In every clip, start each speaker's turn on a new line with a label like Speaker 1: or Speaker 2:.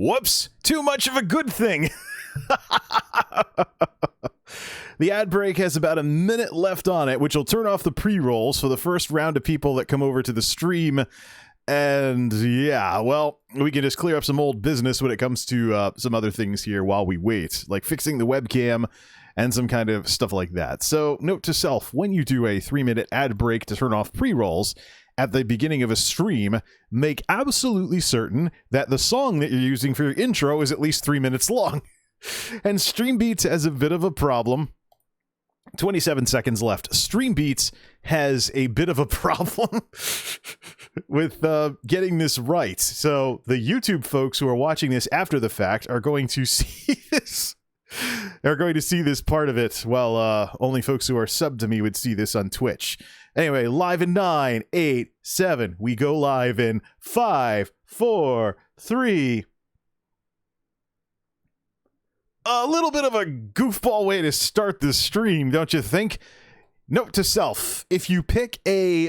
Speaker 1: Whoops! Too much of a good thing! The ad break has about a minute left on it, which will turn off the pre-rolls for the first round of people that come over to the stream. And yeah, well, we can just clear up some old business when it comes to some other things here while we wait, like fixing the webcam and some kind of stuff like that. So note to self, when you do a 3-minute ad break to turn off pre-rolls at the beginning of a stream, make absolutely certain that the song that you're using for your intro is at least 3 minutes long. And Streambeats has a bit of a problem. 27 seconds left. Streambeats has a bit of a problem with getting this right. So the YouTube folks who are watching this after the fact are going to see this. They're going to see this part of it, while only folks who are subbed to me would see this on Twitch. Anyway, live in 9, 8, 7. We go live in 5, 4, 3. A little bit of a goofball way to start the stream, don't you think? Note to self, if you pick a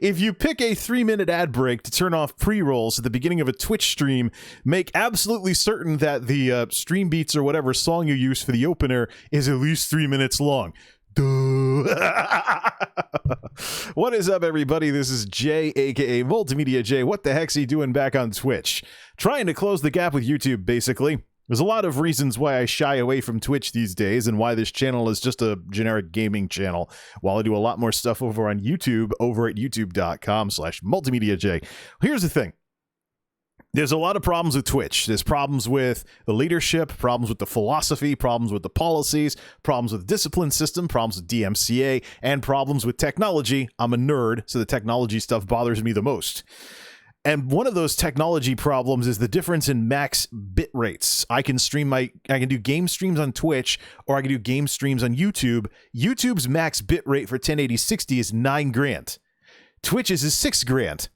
Speaker 1: if you pick a 3-minute ad break to turn off pre-rolls at the beginning of a Twitch stream, make absolutely certain that the stream beats or whatever song you use for the opener is at least 3 minutes long. Duh. What is up, everybody? This is Jay, aka MultimediaJay. What the heck's he doing back on Twitch? Trying to close the gap with YouTube, basically. There's a lot of reasons why I shy away from Twitch these days and why this channel is just a generic gaming channel, while I do a lot more stuff over on YouTube, over at youtube.com/MultimediaJay. Here's the thing. There's a lot of problems with Twitch. There's problems with the leadership, problems with the philosophy, problems with the policies, problems with the discipline system, problems with DMCA, and problems with technology. I'm a nerd, so the technology stuff bothers me the most. And one of those technology problems is the difference in max bit rates. I can do game streams on Twitch, or I can do game streams on YouTube. YouTube's max bit rate for 1080-60 is 9 grand. Twitch's is 6 grand.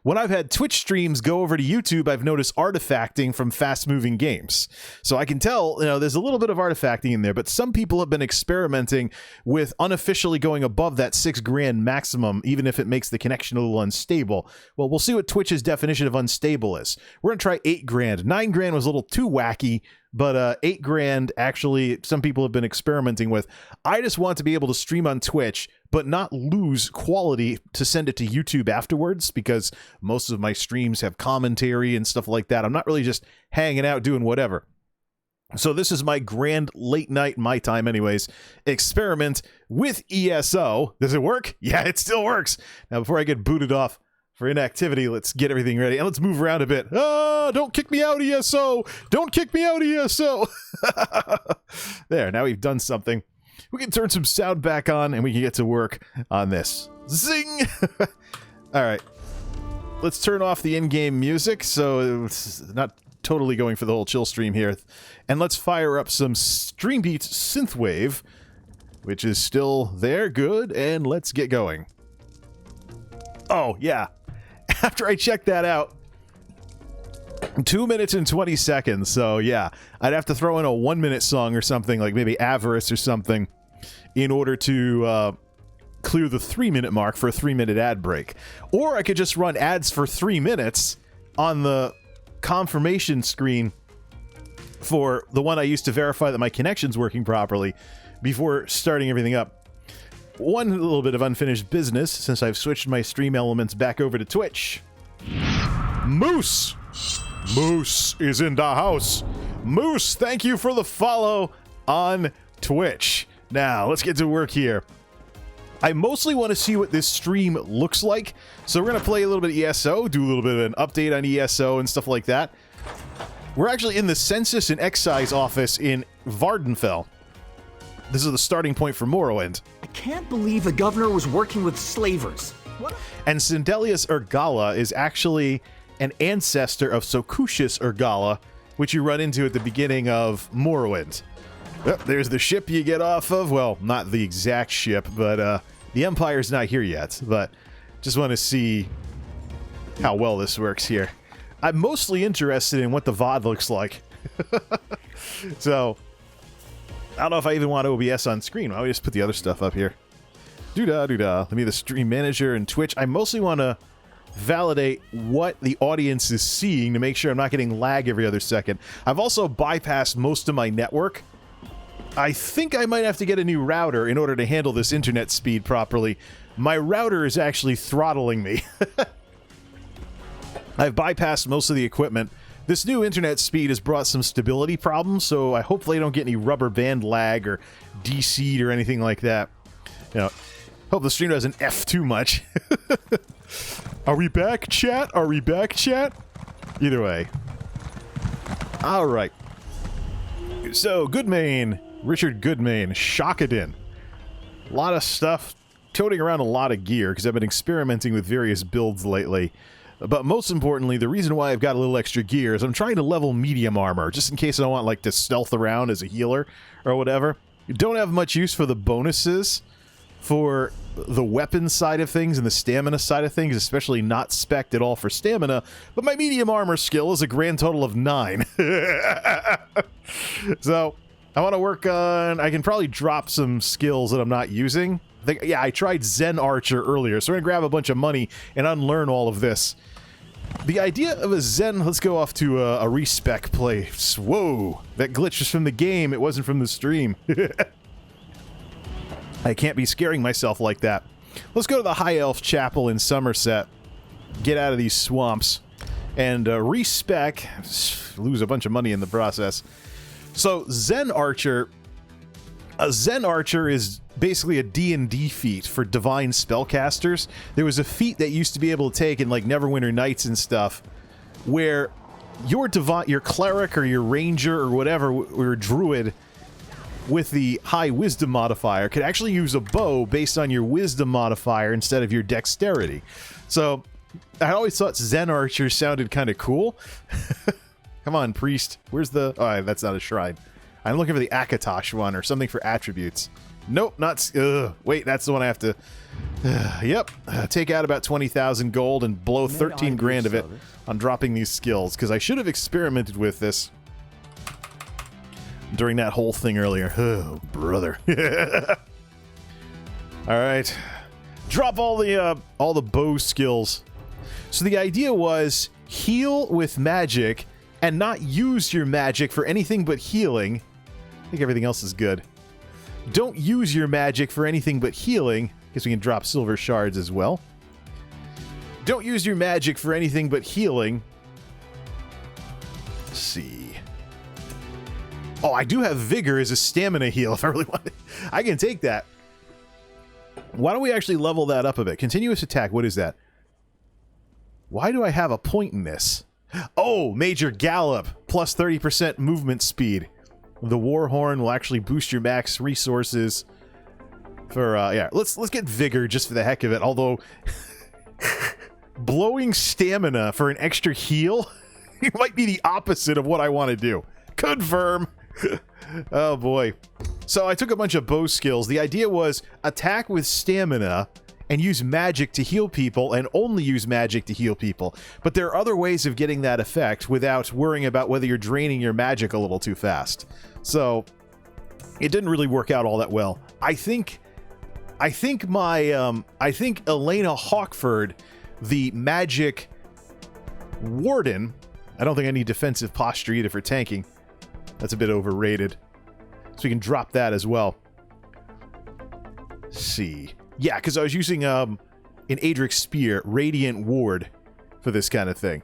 Speaker 1: When I've had Twitch streams go over to YouTube, I've noticed artifacting from fast-moving games. So I can tell, there's a little bit of artifacting in there, but some people have been experimenting with unofficially going above that 6 grand maximum, even if it makes the connection a little unstable. Well, we'll see what Twitch's definition of unstable is. We're going to try 8 grand. 9 grand was a little too wacky, but 8 grand, actually, some people have been experimenting with. I just want to be able to stream on Twitch, but not lose quality to send it to YouTube afterwards, because most of my streams have commentary and stuff like that. I'm not really just hanging out doing whatever. So this is my grand late night, my time anyways, experiment with ESO. Does it work? Yeah, it still works. Now, before I get booted off for inactivity, let's get everything ready, and let's move around a bit. Oh, don't kick me out, ESO! Don't kick me out, ESO! There, now we've done something. We can turn some sound back on, and we can get to work on this. Zing! Alright. Let's turn off the in-game music, so it's not totally going for the whole chill stream here. And let's fire up some Streambeat Synthwave, which is still there. Good, and let's get going. Oh, yeah. After I checked that out, 2 minutes and 20 seconds, so yeah, I'd have to throw in a 1-minute song or something, like maybe Avarice or something, in order to clear the 3-minute mark for a 3-minute ad break. Or I could just run ads for 3 minutes on the confirmation screen for the one I used to verify that my connection's working properly before starting everything up. One little bit of unfinished business, since I've switched my stream elements back over to Twitch. Moose! Moose is in the house. Moose, thank you for the follow on Twitch. Now, let's get to work here. I mostly want to see what this stream looks like, so we're going to play a little bit of ESO, do a little bit of an update on ESO and stuff like that. We're actually in the Census and Excise office in Vardenfell. This is the starting point for Morrowind.
Speaker 2: I can't believe the governor was working with slavers. What?
Speaker 1: And Sindelius Urgala is actually an ancestor of Socucius Urgala, which you run into at the beginning of Morrowind. Oh, there's the ship you get off of. Well, not the exact ship, but the Empire's not here yet. But just want to see how well this works here. I'm mostly interested in what the VOD looks like. So, I don't know if I even want OBS on screen. I'll just put the other stuff up here. Doo-dah, doo-dah. Let me the stream manager and Twitch. I mostly want to validate what the audience is seeing to make sure I'm not getting lag every other second. I've also bypassed most of my network. I think I might have to get a new router in order to handle this internet speed properly. My router is actually throttling me. I've bypassed most of the equipment. This new internet speed has brought some stability problems, so I hopefully don't get any rubber band lag or DC'd or anything like that. You know, hope the stream doesn't F too much. Are we back, chat? Are we back, chat? Either way. Alright. So, Goodmain, Richard Goodmain, Shockadin. A lot of stuff, toting around a lot of gear, because I've been experimenting with various builds lately. But most importantly, the reason why I've got a little extra gear is I'm trying to level medium armor, just in case I don't want, like, to stealth around as a healer or whatever. You don't have much use for the bonuses for the weapon side of things and the stamina side of things, especially not spec'd at all for stamina, but my medium armor skill is a grand total of 9. So, I want to work on... I can probably drop some skills that I'm not using. Yeah, I tried Zen Archer earlier, so we're going to grab a bunch of money and unlearn all of this. The idea of a Zen... Let's go off to a respec place. Whoa! That glitch was from the game, it wasn't from the stream. I can't be scaring myself like that. Let's go to the High Elf Chapel in Somerset. Get out of these swamps. And respec... Lose a bunch of money in the process. So, Zen Archer... A Zen Archer is basically a D&D feat for divine spellcasters. There was a feat that used to be able to take in, like, Neverwinter Nights and stuff, where your cleric or your ranger or whatever, or your druid with the high wisdom modifier could actually use a bow based on your wisdom modifier instead of your dexterity. So, I always thought Zen Archer sounded kind of cool. Come on, priest. Where's the... Oh, that's not a shrine. I'm looking for the Akatosh one or something for attributes. Nope, not... Wait, that's the one I have to... Yep. Take out about 20,000 gold and blow 13 grand of it on dropping these skills, because I should have experimented with this during that whole thing earlier. Oh, brother. Alright. Drop all the bow skills. So the idea was heal with magic and not use your magic for anything but healing. I think everything else is good. Don't use your magic for anything but healing. Guess we can drop silver shards as well. Don't use your magic for anything but healing. Let's see. Oh, I do have vigor as a stamina heal if I really want it. I can take that. Why don't we actually level that up a bit? Continuous attack, what is that? Why do I have a point in this? Oh, Major Gallop, plus 30% movement speed. The Warhorn will actually boost your max resources for, yeah, let's get Vigor just for the heck of it, although blowing stamina for an extra heal might be the opposite of what I want to do. Confirm. Oh boy. So I took a bunch of bow skills. The idea was attack with stamina and use magic to heal people, and only use magic to heal people. But there are other ways of getting that effect without worrying about whether you're draining your magic a little too fast. So, it didn't really work out all that well. I think Elena Hawkford, the magic warden, I don't think I need defensive posture either for tanking. That's a bit overrated. So we can drop that as well. Let's see. Yeah, because I was using an Adric Spear, Radiant Ward, for this kind of thing.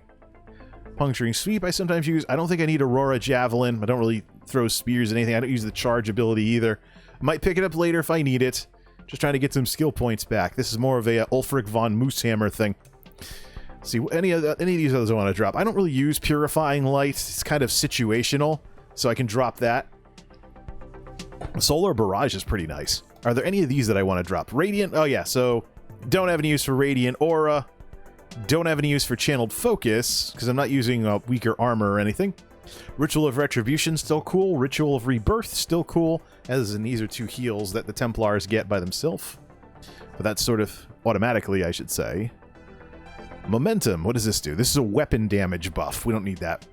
Speaker 1: Puncturing Sweep I sometimes use. I don't think I need Aurora Javelin. I don't really throw spears or anything. I don't use the charge ability either. Might pick it up later if I need it. Just trying to get some skill points back. This is more of a Ulfric von Moosehammer thing. Let's see, any of these others I want to drop. I don't really use Purifying Light. It's kind of situational, so I can drop that. Solar Barrage is pretty nice. Are there any of these that I want to drop? Radiant? Oh yeah, so don't have any use for Radiant Aura. Don't have any use for Channeled Focus, because I'm not using weaker armor or anything. Ritual of Retribution, still cool. Ritual of Rebirth, still cool. As in, these are two heals that the Templars get by themselves. But that's sort of automatically, I should say. Momentum, what does this do? This is a weapon damage buff. We don't need that.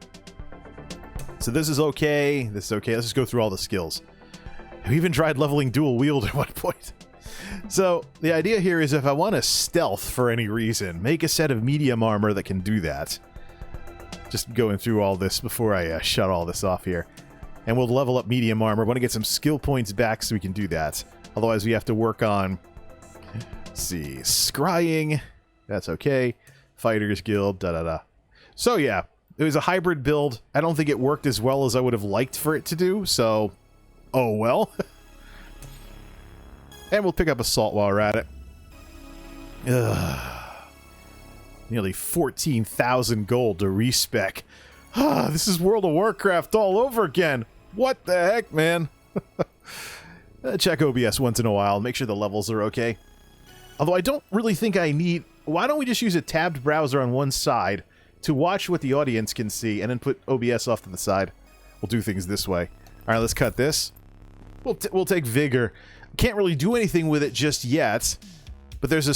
Speaker 1: So this is okay. This is okay. Let's just go through all the skills. We even tried leveling dual wield at one point. So the idea here is if I want to stealth for any reason, make a set of medium armor that can do that. Just going through all this before I shut all this off here. And we'll level up medium armor. Want to get some skill points back so we can do that. Otherwise we have to work on, let's see, scrying. That's okay. Fighters Guild, da-da-da. So yeah, it was a hybrid build. I don't think it worked as well as I would have liked for it to do, so oh well. And we'll pick up assault while we're at it. Ugh. Nearly 14,000 gold to respec. This is World of Warcraft all over again. What the heck, man? Check OBS once in a while. Make sure the levels are okay. Although I don't really think I need... Why don't we just use a tabbed browser on one side to watch what the audience can see and then put OBS off to the side? We'll do things this way. All right, let's cut this. We'll take Vigor. Can't really do anything with it just yet, but there's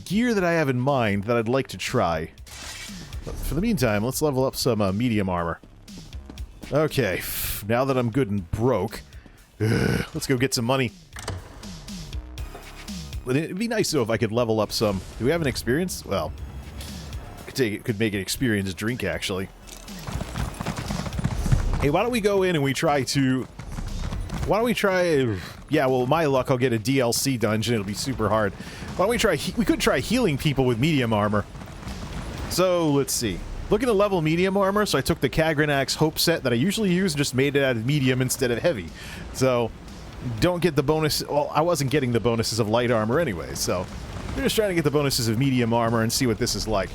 Speaker 1: gear that I have in mind that I'd like to try. But for the meantime, let's level up some medium armor. Okay, now that I'm good and broke, let's go get some money. It'd be nice though if I could level up some. Do we have an experience? Well, could make an experience drink actually. Hey, why don't we go in and we try to... Why don't we try... Yeah, well, my luck, I'll get a DLC dungeon. It'll be super hard. Why don't we try... We could try healing people with medium armor. So, let's see. Looking to level medium armor, so I took the Kagranax Hope set that I usually use and just made it out of medium instead of heavy. So, don't get the bonus... Well, I wasn't getting the bonuses of light armor anyway, so... We're just trying to get the bonuses of medium armor and see what this is like.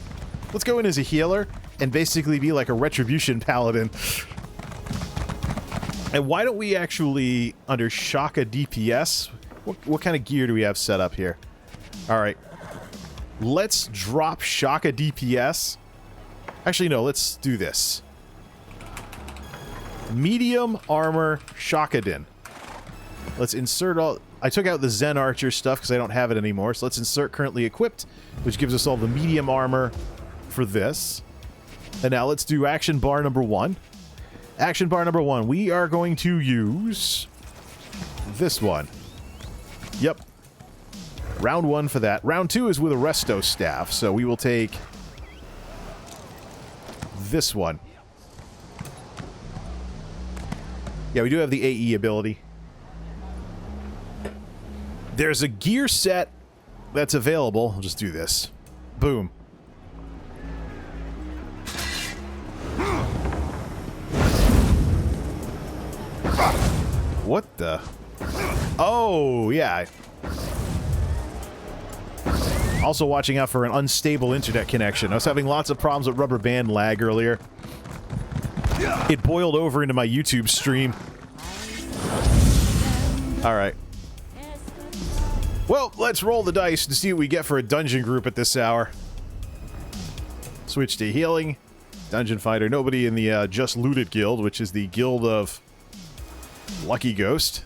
Speaker 1: Let's go in as a healer and basically be like a Retribution Paladin. And why don't we actually, under Shaka DPS, what kind of gear do we have set up here? Alright. Let's drop Shaka DPS. Actually, no, let's do this. Medium armor Shakadin. Let's insert all... I took out the Zen Archer stuff because I don't have it anymore, so let's insert currently equipped, which gives us all the medium armor for this. And now let's do action bar number 1. Action bar number 1, we are going to use this one. Yep. Round 1 for that. Round 2 is with a Resto Staff, so we will take this one. Yeah, we do have the AE ability. There's a gear set that's available. I'll just do this. Boom. What the? Oh, yeah. Also watching out for an unstable internet connection. I was having lots of problems with rubber band lag earlier. It boiled over into my YouTube stream. Alright. Well, let's roll the dice to see what we get for a dungeon group at this hour. Switch to healing. Dungeon fighter. Nobody in the Just Looted Guild, which is the guild of Lucky Ghost,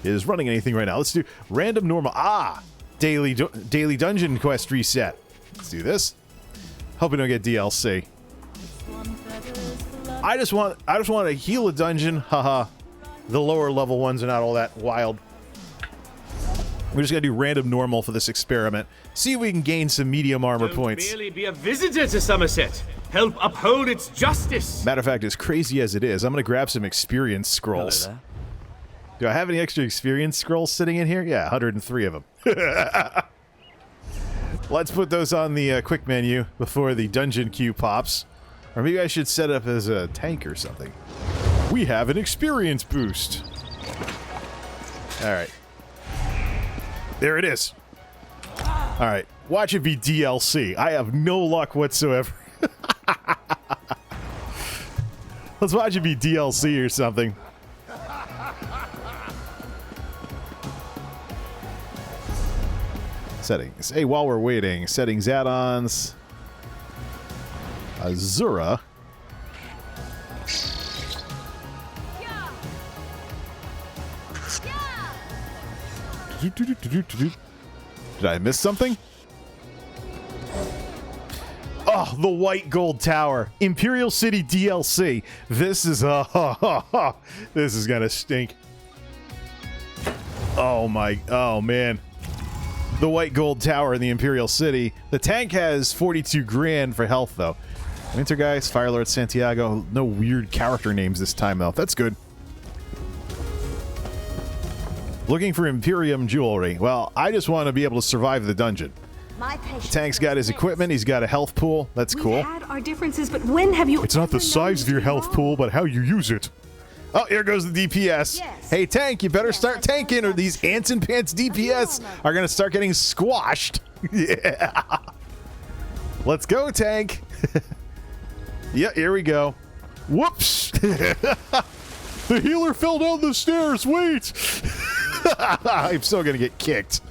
Speaker 1: is running anything right now. Let's do random normal. Daily dungeon quest reset. Let's do this. Hope we don't get DLC. I just want to heal a dungeon. Haha. The lower level ones are not all that wild. We're just gonna do random normal for this experiment. See if we can gain some medium armor points.
Speaker 3: Don't merely be a visitor to Somerset. Help uphold its justice.
Speaker 1: Matter of fact, as crazy as it is, I'm gonna grab some experience scrolls. Do I have any extra experience scrolls sitting in here? Yeah, 103 of them. Let's put those on the quick menu before the dungeon queue pops. Or maybe I should set up as a tank or something. We have an experience boost. Alright. There it is. Alright. Watch it be DLC. I have no luck whatsoever. Let's watch it be DLC or something. Settings. Hey, while we're waiting, settings, add-ons. Azura. Did I miss something? Oh, the White Gold Tower. Imperial City DLC. This is this is gonna stink. Oh man. The white gold tower in the Imperial City. The tank has 42 grand for health, though. Winter Guys, Firelord Santiago. No weird character names this time, though. That's good. Looking for Imperium jewelry. Well, I just want to be able to survive the dungeon. The tank's got his equipment. He's got a health pool. That's cool.
Speaker 4: We've had our differences, but when have you?
Speaker 1: It's not the size of your health pool, but how you use it. Oh, here goes the DPS.
Speaker 4: Yes.
Speaker 1: Hey, tank, you better start tanking or these ants and pants DPS are going to start getting squashed. Yeah. Let's go, tank. Yeah, here we go. Whoops. The healer fell down the stairs. Wait. I'm still going to get kicked.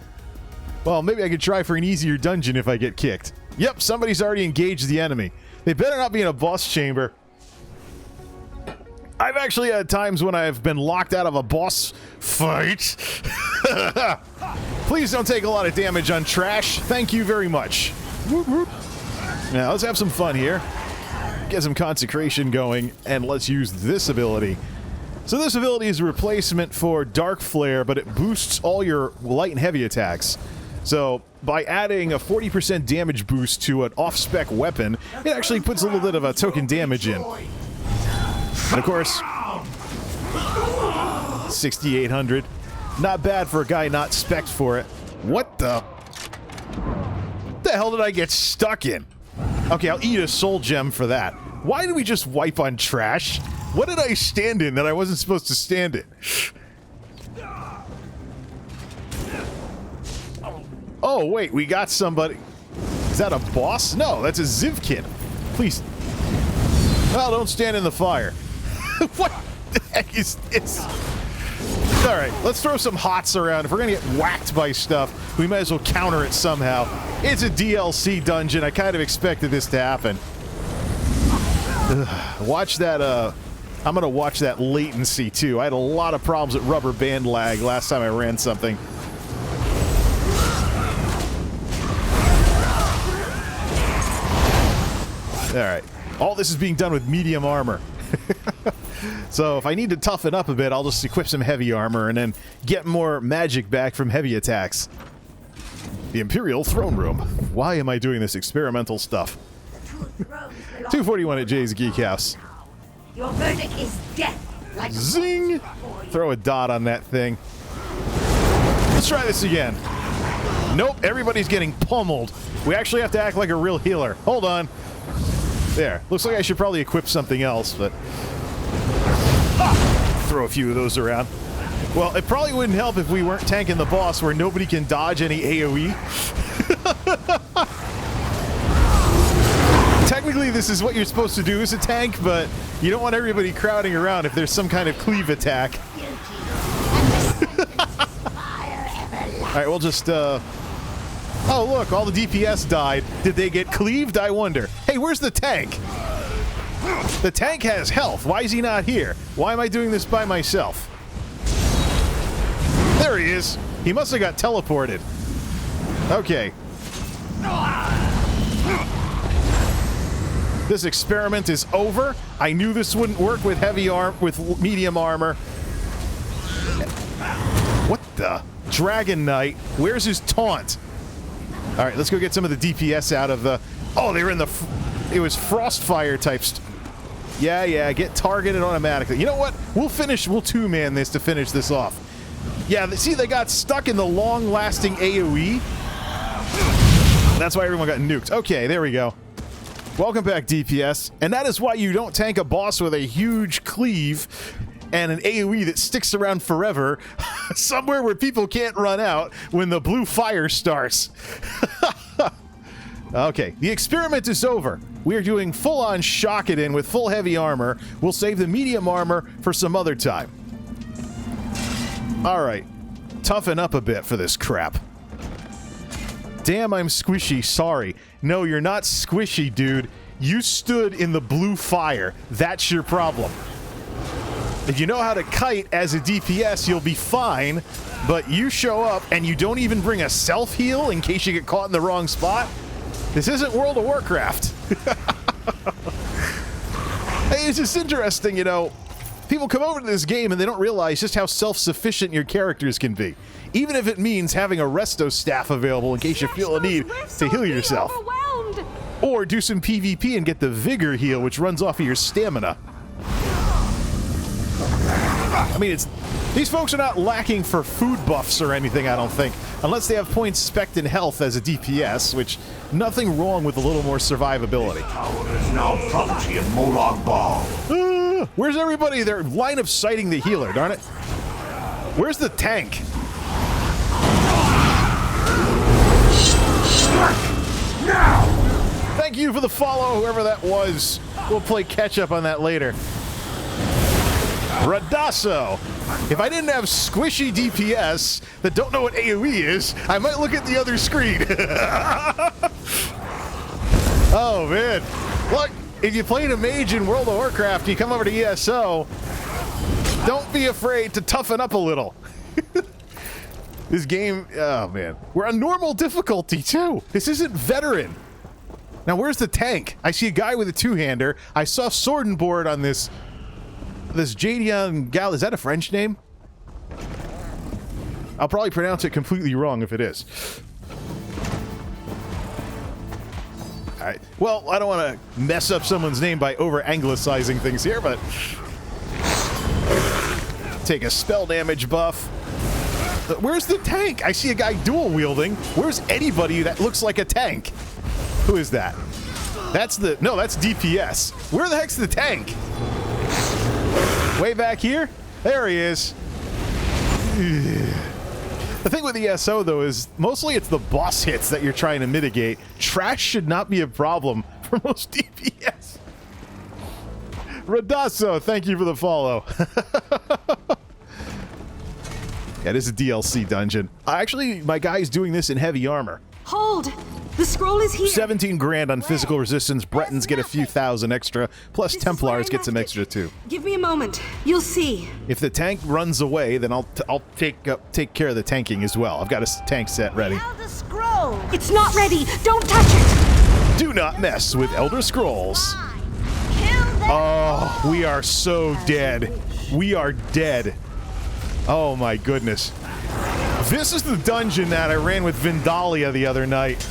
Speaker 1: Well, maybe I could try for an easier dungeon if I get kicked. Yep, somebody's already engaged the enemy. They better not be in a boss chamber. I've actually had times when I've been locked out of a boss fight. Please don't take a lot of damage on trash. Thank you very much. Now, let's have some fun here. Get some consecration going, and let's use this ability. So this ability is a replacement for Dark Flare, but it boosts all your light and heavy attacks. So by adding a 40% damage boost to an off-spec weapon, it actually puts a little bit of a token damage in. And of course, 6,800. Not bad for a guy not spec'd for it. What the hell did I get stuck in? Okay, I'll eat a soul gem for that. Why did we just wipe on trash? What did I stand in that I wasn't supposed to stand in? Oh, wait, we got somebody. Is that a boss? No, that's a Zivkin. Please. Well, don't stand in the fire. What the heck is this? Alright, let's throw some hots around. If we're gonna get whacked by stuff, we might as well counter it somehow. It's a DLC dungeon. I kind of expected this to happen. Watch that, I'm gonna watch that latency, too. I had a lot of problems with rubber band lag last time I ran something. Alright. All this is being done with medium armor. So if I need to toughen up a bit, I'll just equip some heavy armor and then get more magic back from heavy attacks. The Imperial Throne Room. Why am I doing this experimental stuff? 241 at Jay's Geek House.
Speaker 5: Your verdict is death. Like
Speaker 1: Zing! Throw a dot on that thing. Let's try this again. Nope, everybody's getting pummeled. We actually have to act like a real healer. Hold on. There. Looks like I should probably equip something else, but... throw a few of those around. Well, it probably wouldn't help if we weren't tanking the boss where nobody can dodge any AoE. Technically, this is what you're supposed to do as a tank, but you don't want everybody crowding around if there's some kind of cleave attack. Alright, we'll just, oh, look, all the DPS died. Did they get cleaved? I wonder. Hey, where's the tank? The tank has health. Why is he not here? Why am I doing this by myself? There he is. He must have got teleported. Okay. This experiment is over. I knew this wouldn't work with with medium armor. What the? Dragon Knight. Where's his taunt? All right, let's go get some of the DPS out of the... Oh, they were in the... It was Frostfire types. Yeah, get targeted automatically. You know what? We'll two-man this to finish this off. Yeah, see, they got stuck in the long-lasting AoE. That's why everyone got nuked. Okay, there we go. Welcome back, DPS. And that is why you don't tank a boss with a huge cleave and an AoE that sticks around forever, somewhere where people can't run out when the blue fire starts. Okay, the experiment is over. We are doing full-on Shock-it-in with full heavy armor. We'll save the medium armor for some other time. Alright, toughen up a bit for this crap. Damn, I'm squishy, sorry. No, you're not squishy, dude. You stood in the blue fire. That's your problem. If you know how to kite as a DPS, you'll be fine, but you show up and you don't even bring a self-heal in case you get caught in the wrong spot? This isn't World of Warcraft. Hey, it's just interesting, you know, People come over to this game and they don't realize just how self-sufficient your characters can be. Even if it means having a resto staff available in case you feel a need to heal yourself. Or do some PvP and get the vigor heal, which runs off of your stamina. I mean, these folks are not lacking for food buffs or anything, I don't think. Unless they have points spec'd in health as a DPS, which nothing wrong with a little more survivability.
Speaker 6: Power is now property of Molag Bal.
Speaker 1: Where's everybody? They're line of sighting the healer, darn it. Where's the tank?
Speaker 6: Now!
Speaker 1: Thank you for the follow, whoever that was. We'll play catch-up on that later. Radasso. If I didn't have squishy DPS that don't know what AoE is, I might look at the other screen. Oh, man. Look, if you played a mage in World of Warcraft, you come over to ESO, don't be afraid to toughen up a little. This game, oh, man. We're on normal difficulty, too. This isn't veteran. Now, where's the tank? I see a guy with a two-hander. I saw Sword and Board on this Jadian Gal. Is that a French name? I'll probably pronounce it completely wrong if it is. Alright. Well, I don't want to mess up someone's name by over-anglicizing things here, but... Take a spell damage buff. Where's the tank? I see a guy dual-wielding. Where's anybody that looks like a tank? Who is that? That's the... No, that's DPS. Where the heck's the tank? Way back here? There he is. The thing with ESO, though, is mostly it's the boss hits that you're trying to mitigate. Trash should not be a problem for most DPS. Radasso, thank you for the follow. Yeah, this is a DLC dungeon. Actually, my guy's doing this in heavy armor.
Speaker 4: Hold! The scroll is here.
Speaker 1: 17 grand on physical resistance. Bretons get a few thousand extra. Plus Templars get some extra too.
Speaker 4: Give me a moment. You'll see.
Speaker 1: If the tank runs away, then I'll take care of the tanking as well. I've got a tank set ready.
Speaker 5: Elder Scroll!
Speaker 4: It's not ready. Don't touch it.
Speaker 1: Do not mess with Elder Scrolls. Oh, we are so dead. We are dead. Oh my goodness. This is the dungeon that I ran with Vindalia the other night.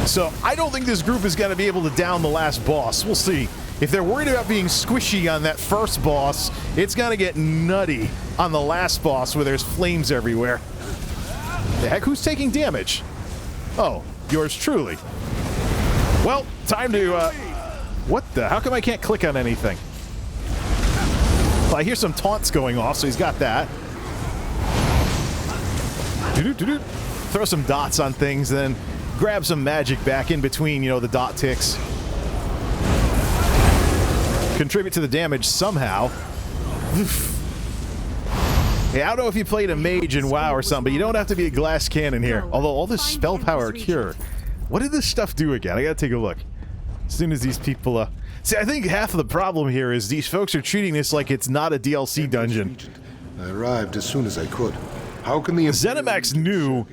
Speaker 1: So I don't think this group is going to be able to down the last boss. We'll see. If they're worried about being squishy on that first boss, it's going to get nutty on the last boss where there's flames everywhere. The heck, who's taking damage? Oh, yours truly. Well, time to, what the? How come I can't click on anything? Well, I hear some taunts going off, so he's got that. Throw some dots on things, then grab some magic back in between, you know, the dot ticks. Contribute to the damage somehow. Yeah, I don't know if you played a mage in WoW or something, but you don't have to be a glass cannon here. Although all this spell power cure. What did this stuff do again? I gotta take a look. As soon as these people, see, I think half of the problem here is these folks are treating this like it's not a DLC dungeon.
Speaker 7: I arrived as soon as I could. How can the
Speaker 1: ZeniMax knew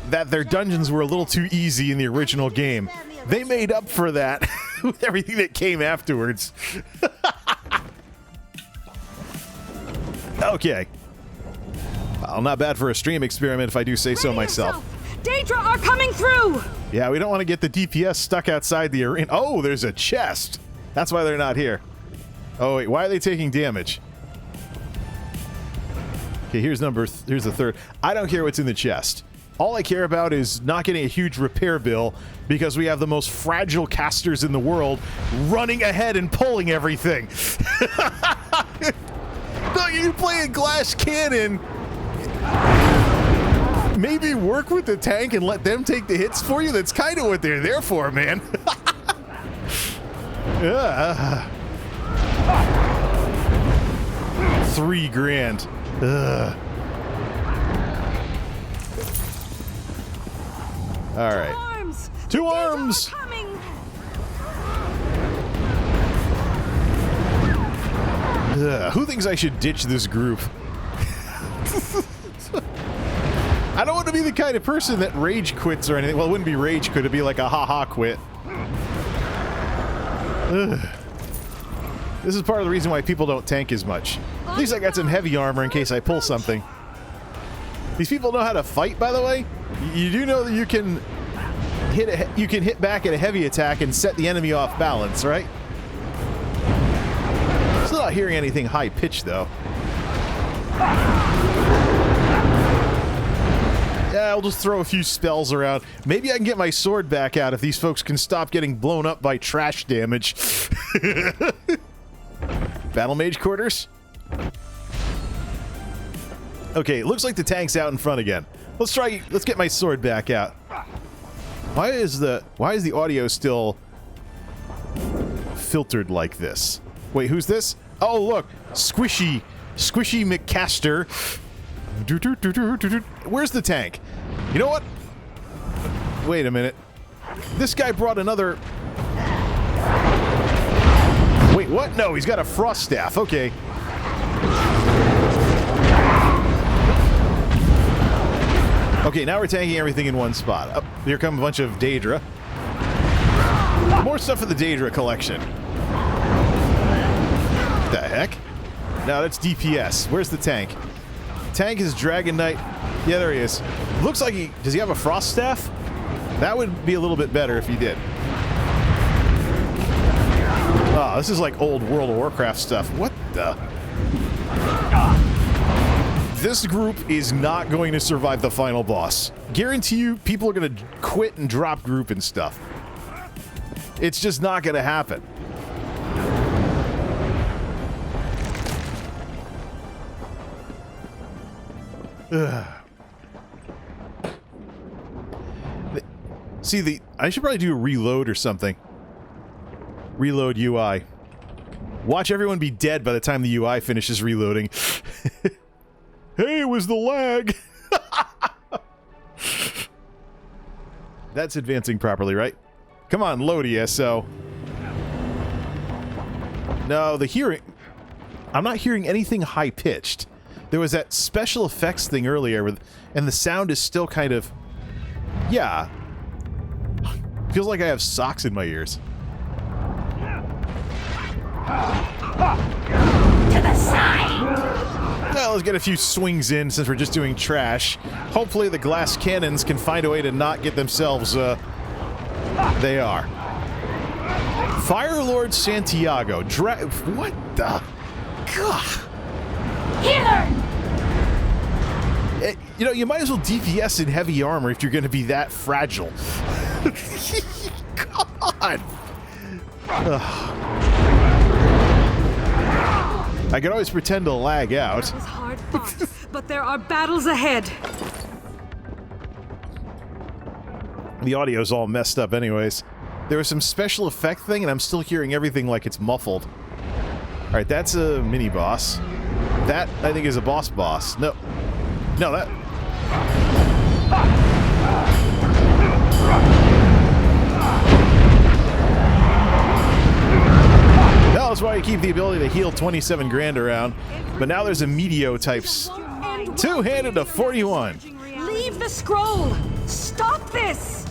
Speaker 1: that their dungeons were a little too easy in the original game. They made up for that with everything that came afterwards. Okay. Well, not bad for a stream experiment if I do say so myself.
Speaker 4: Daedra are coming through!
Speaker 1: Yeah, we don't want to get the DPS stuck outside the arena. Oh, there's a chest. That's why they're not here. Oh, wait, why are they taking damage? Okay, here's the third. I don't care what's in the chest. All I care about is not getting a huge repair bill because we have the most fragile casters in the world running ahead and pulling everything. No, you play a glass cannon. Maybe work with the tank and let them take the hits for you. That's kind of what they're there for, man. $3 grand. Ugh. All right. Two arms. Who thinks I should ditch this group? I don't want to be the kind of person that rage quits or anything. Well, it wouldn't be rage quit. It'd be like a ha-ha quit. Ugh. This is part of the reason why people don't tank as much. At least I got some heavy armor in case I pull something. These people know how to fight, by the way. You do know that you can hit back at a heavy attack and set the enemy off balance, right? Still not hearing anything high-pitched, though. Yeah, I'll just throw a few spells around. Maybe I can get my sword back out if these folks can stop getting blown up by trash damage. Battle mage quarters? Okay, it looks like the tank's out in front again. Let's get my sword back out. Why is the audio still filtered like this? Wait, who's this? Oh, look. Squishy McCaster. Where's the tank? You know what? Wait a minute. This guy brought another... Wait, what? No, he's got a frost staff. Okay. Okay, now we're tanking everything in one spot. Oh, here come a bunch of Daedra. More stuff for the Daedra collection. The heck? No, that's DPS. Where's the tank? Tank is Dragon Knight. Yeah, there he is. Looks like he... Does he have a frost staff? That would be a little bit better if he did. Oh, this is like old World of Warcraft stuff. What the... This group is not going to survive the final boss. Guarantee you, people are going to quit and drop group and stuff. It's just not going to happen. Ugh. See, I should probably do a reload or something. Reload UI. Watch everyone be dead by the time the UI finishes reloading. Hey, it was the lag! That's advancing properly, right? Come on, load ESO. No, the hearing... I'm not hearing anything high-pitched. There was that special effects thing earlier, and the sound is still kind of... Yeah. Feels like I have socks in my ears.
Speaker 5: To the side!
Speaker 1: Well, let's get a few swings in since we're just doing trash. Hopefully the glass cannons can find a way to not get themselves, They are. Firelord Santiago. What the... God.
Speaker 5: Healer!
Speaker 1: You know, you might as well DPS in heavy armor if you're going to be that fragile. God. I can always pretend to lag out.
Speaker 4: It was hard fought, but there are battles ahead.
Speaker 1: The audio's all messed up anyways. There was some special effect thing, and I'm still hearing everything like it's muffled. Alright, that's a mini-boss. That, I think, is a boss. No. No, that... That's why you keep the ability to heal 27 grand around. But now there's a Meteo types. Two-handed to 41.
Speaker 4: Leave the scroll! Stop this!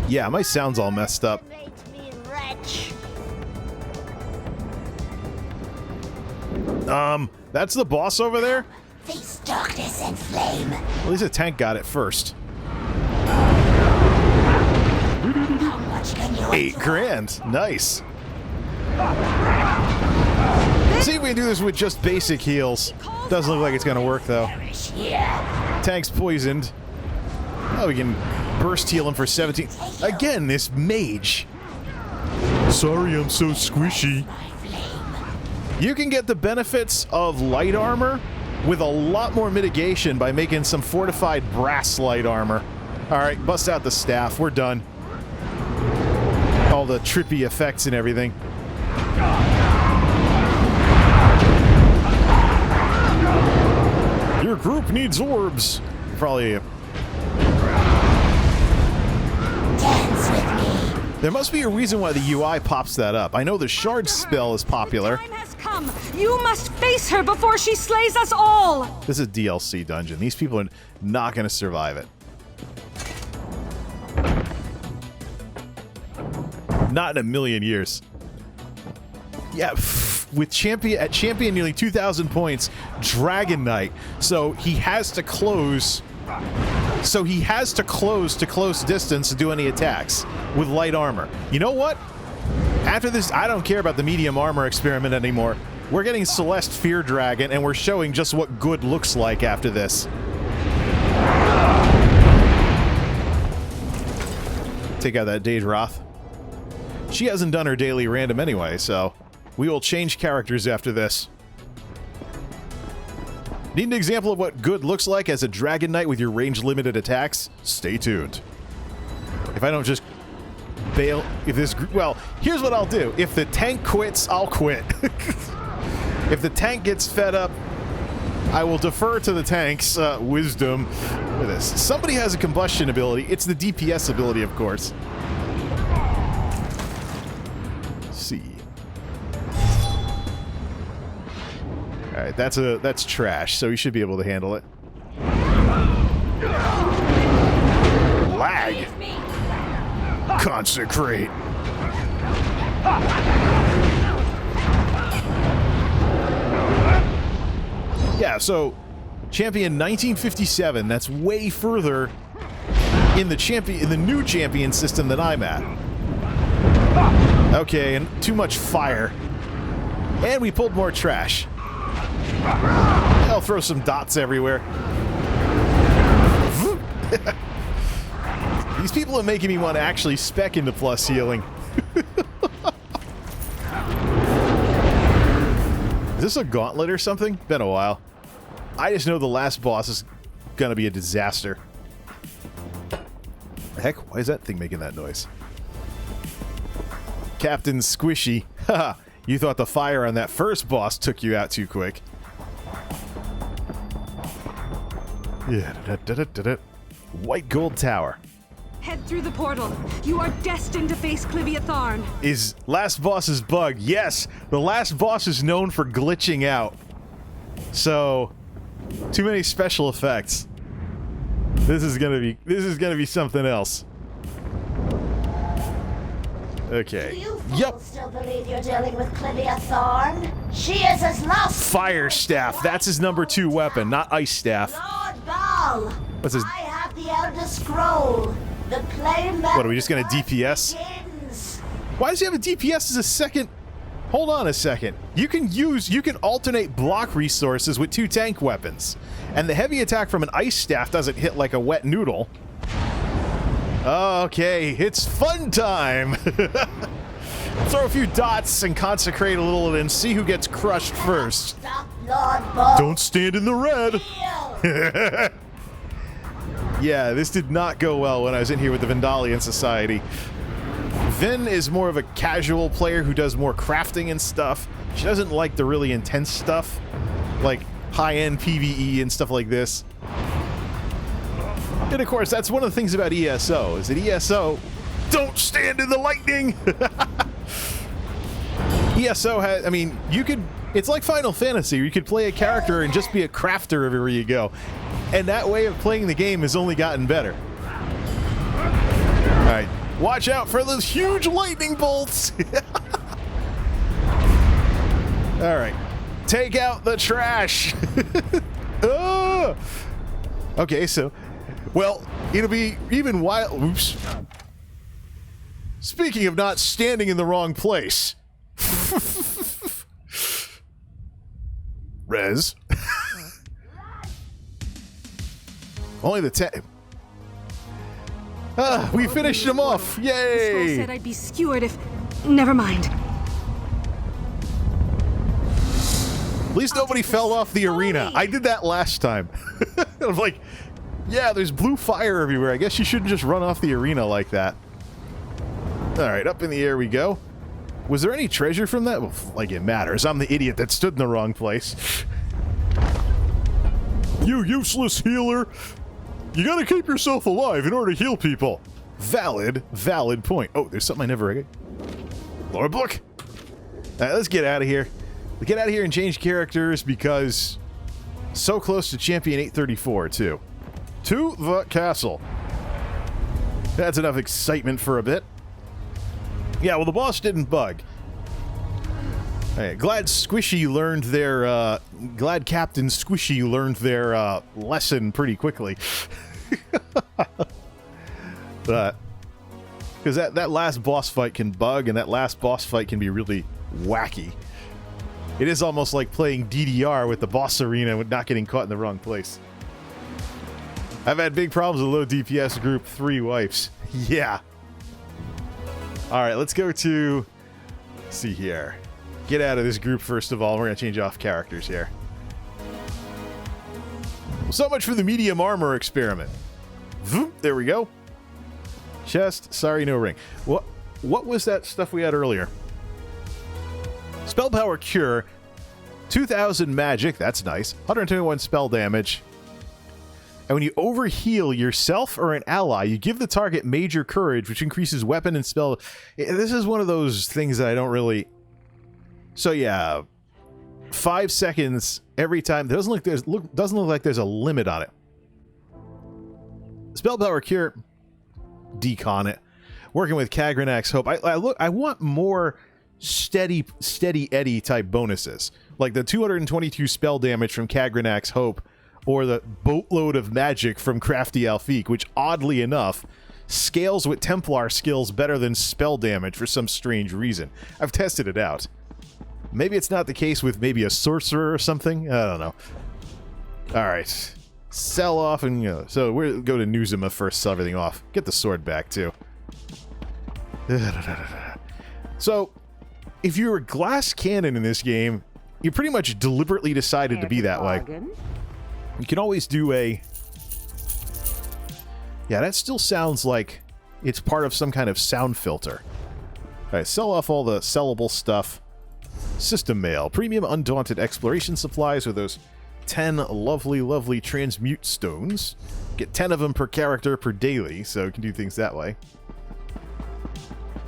Speaker 1: Yeah, my sound's all messed up. That's the boss over there?
Speaker 5: Face darkness and flame.
Speaker 1: At least the tank got it first.
Speaker 5: How much can you
Speaker 1: 8 grand. Nice. See if we can do this with just basic heals. Doesn't look like it's gonna work though. Tank's poisoned. Oh, we can burst heal him for 17. Again, this mage. Sorry, I'm so squishy. You can get the benefits of light armor with a lot more mitigation by making some fortified brass light armor. Alright, bust out the staff. We're done. All the trippy effects and everything. Your group needs orbs. Probably.
Speaker 5: Dance with me.
Speaker 1: There must be a reason why the UI pops that up. I know the shard spell is popular.
Speaker 4: The time has come. You must face her before she slays us all.
Speaker 1: This is a DLC dungeon. These people are not going to survive it. Not in a million years. Yeah, with champion nearly 2,000 points, Dragon Knight. So he has to close. So he has to close distance to do any attacks with light armor. You know what? After this, I don't care about the medium armor experiment anymore. We're getting Celeste Fear Dragon, and we're showing just what good looks like after this. Take out that Daedroth. She hasn't done her daily random anyway, so we will change characters after this. Need an example of what good looks like as a Dragon Knight with your range-limited attacks? Stay tuned. If I don't just bail... If this... Well, here's what I'll do. If the tank quits, I'll quit. If the tank gets fed up, I will defer to the tank's wisdom. Look at this. Somebody has a combustion ability. It's the DPS ability, of course. Let's see. Alright, that's trash, so you should be able to handle it. Lag! Consecrate! Yeah, so champion 1957, that's way further in the new champion system than I'm at. Okay, and too much fire. And we pulled more trash. I'll throw some dots everywhere. These people are making me want to actually spec into plus healing. Is this a gauntlet or something? Been a while. I just know the last boss is gonna be a disaster. Heck, why is that thing making that noise? Captain Squishy. Haha, you thought the fire on that first boss took you out too quick. Yeah, White Gold Tower.
Speaker 4: Head through the portal. You are destined to face Clivia Tharn.
Speaker 1: Is last boss's bug? Yes, the last boss is known for glitching out. So, too many special effects. This is gonna be something else. Okay.
Speaker 5: Do you fools still believe you're dealing with Clivia Tharn? She is as lost.
Speaker 1: Fire Staff. That's his number 2 weapon, not Ice Staff.
Speaker 5: Lord Baal.
Speaker 1: What's his?
Speaker 5: I have the Elder Scroll. The play.
Speaker 1: What are we just gonna DPS?
Speaker 5: Begins.
Speaker 1: Why does he have a DPS as a second? Hold on a second. You can alternate block resources with 2 tank weapons. And the heavy attack from an Ice Staff doesn't hit like a wet noodle. Okay, it's fun time! Throw a few dots and consecrate a little and see who gets crushed first.
Speaker 5: Stop, Lord Baal.
Speaker 1: Don't stand in the red!
Speaker 5: Heal.
Speaker 1: Yeah, this did not go well when I was in here with the Vendalian Society. Vin is more of a casual player who does more crafting and stuff. She doesn't like the really intense stuff, like high-end PvE and stuff like this. And of course, that's one of the things about ESO, is that ESO, don't stand in the lightning! ESO has, I mean, it's like Final Fantasy, you could play a character and just be a crafter everywhere you go. And that way of playing the game has only gotten better. Alright, watch out for those huge lightning bolts! Alright, take out the trash! Oh! Okay, so... Well, it'll be even wild. Oops. Speaking of not standing in the wrong place. Rez. Only the 10. We finished him off.
Speaker 4: The scroll
Speaker 1: Yay!
Speaker 4: said I'd be skewered if... Never mind.
Speaker 1: At least nobody fell off the arena. I did that last time. I was like, yeah, there's blue fire everywhere. I guess you shouldn't just run off the arena like that. Alright, up in the air we go. Was there any treasure from that? Well, like it matters. I'm the idiot that stood in the wrong place. You useless healer! You gotta keep yourself alive in order to heal people. Valid point. Oh, there's something I never read. Lore book! Alright, let's get out of here. Let's get out of here and change characters because... So close to Champion 834, too. To the castle. That's enough excitement for a bit. Yeah, well, the boss didn't bug. Hey, glad Squishy learned their, glad Captain Squishy learned their, lesson pretty quickly. But, because that last boss fight can bug, and that last boss fight can be really wacky. It is almost like playing DDR with the boss arena with not getting caught in the wrong place. I've had big problems with low DPS group 3 wipes. Yeah. Alright, let's go to... Let's see here. Get out of this group first of all. We're going to change off characters here. So much for the medium armor experiment. There we go. Chest. Sorry, no ring. What was that stuff we had earlier? Spell power cure. 2,000 magic. That's nice. 121 spell damage. And when you overheal yourself or an ally, you give the target major courage, which increases weapon and spell. This is one of those things that I don't really... So yeah, 5 seconds every time. Doesn't look like there's a limit on it. Spell power cure, decon it. Working with Kagranak's Hope. I want more steady Eddie type bonuses, like the 222 spell damage from Kagranak's Hope, or the boatload of magic from Crafty Alfiq, which oddly enough scales with Templar skills better than spell damage for some strange reason. I've tested it out. Maybe it's not the case with maybe a sorcerer or something. I don't know. Alright. Sell off and so we'll go to Nuzuma first, sell everything off. Get the sword back too. So, if you're a glass cannon in this game, you pretty much deliberately decided to be that way. You can always do a... Yeah, that still sounds like it's part of some kind of sound filter. Alright, sell off all the sellable stuff. System mail. Premium Undaunted Exploration Supplies with those 10 lovely transmute stones. Get 10 of them per character per daily, so you can do things that way.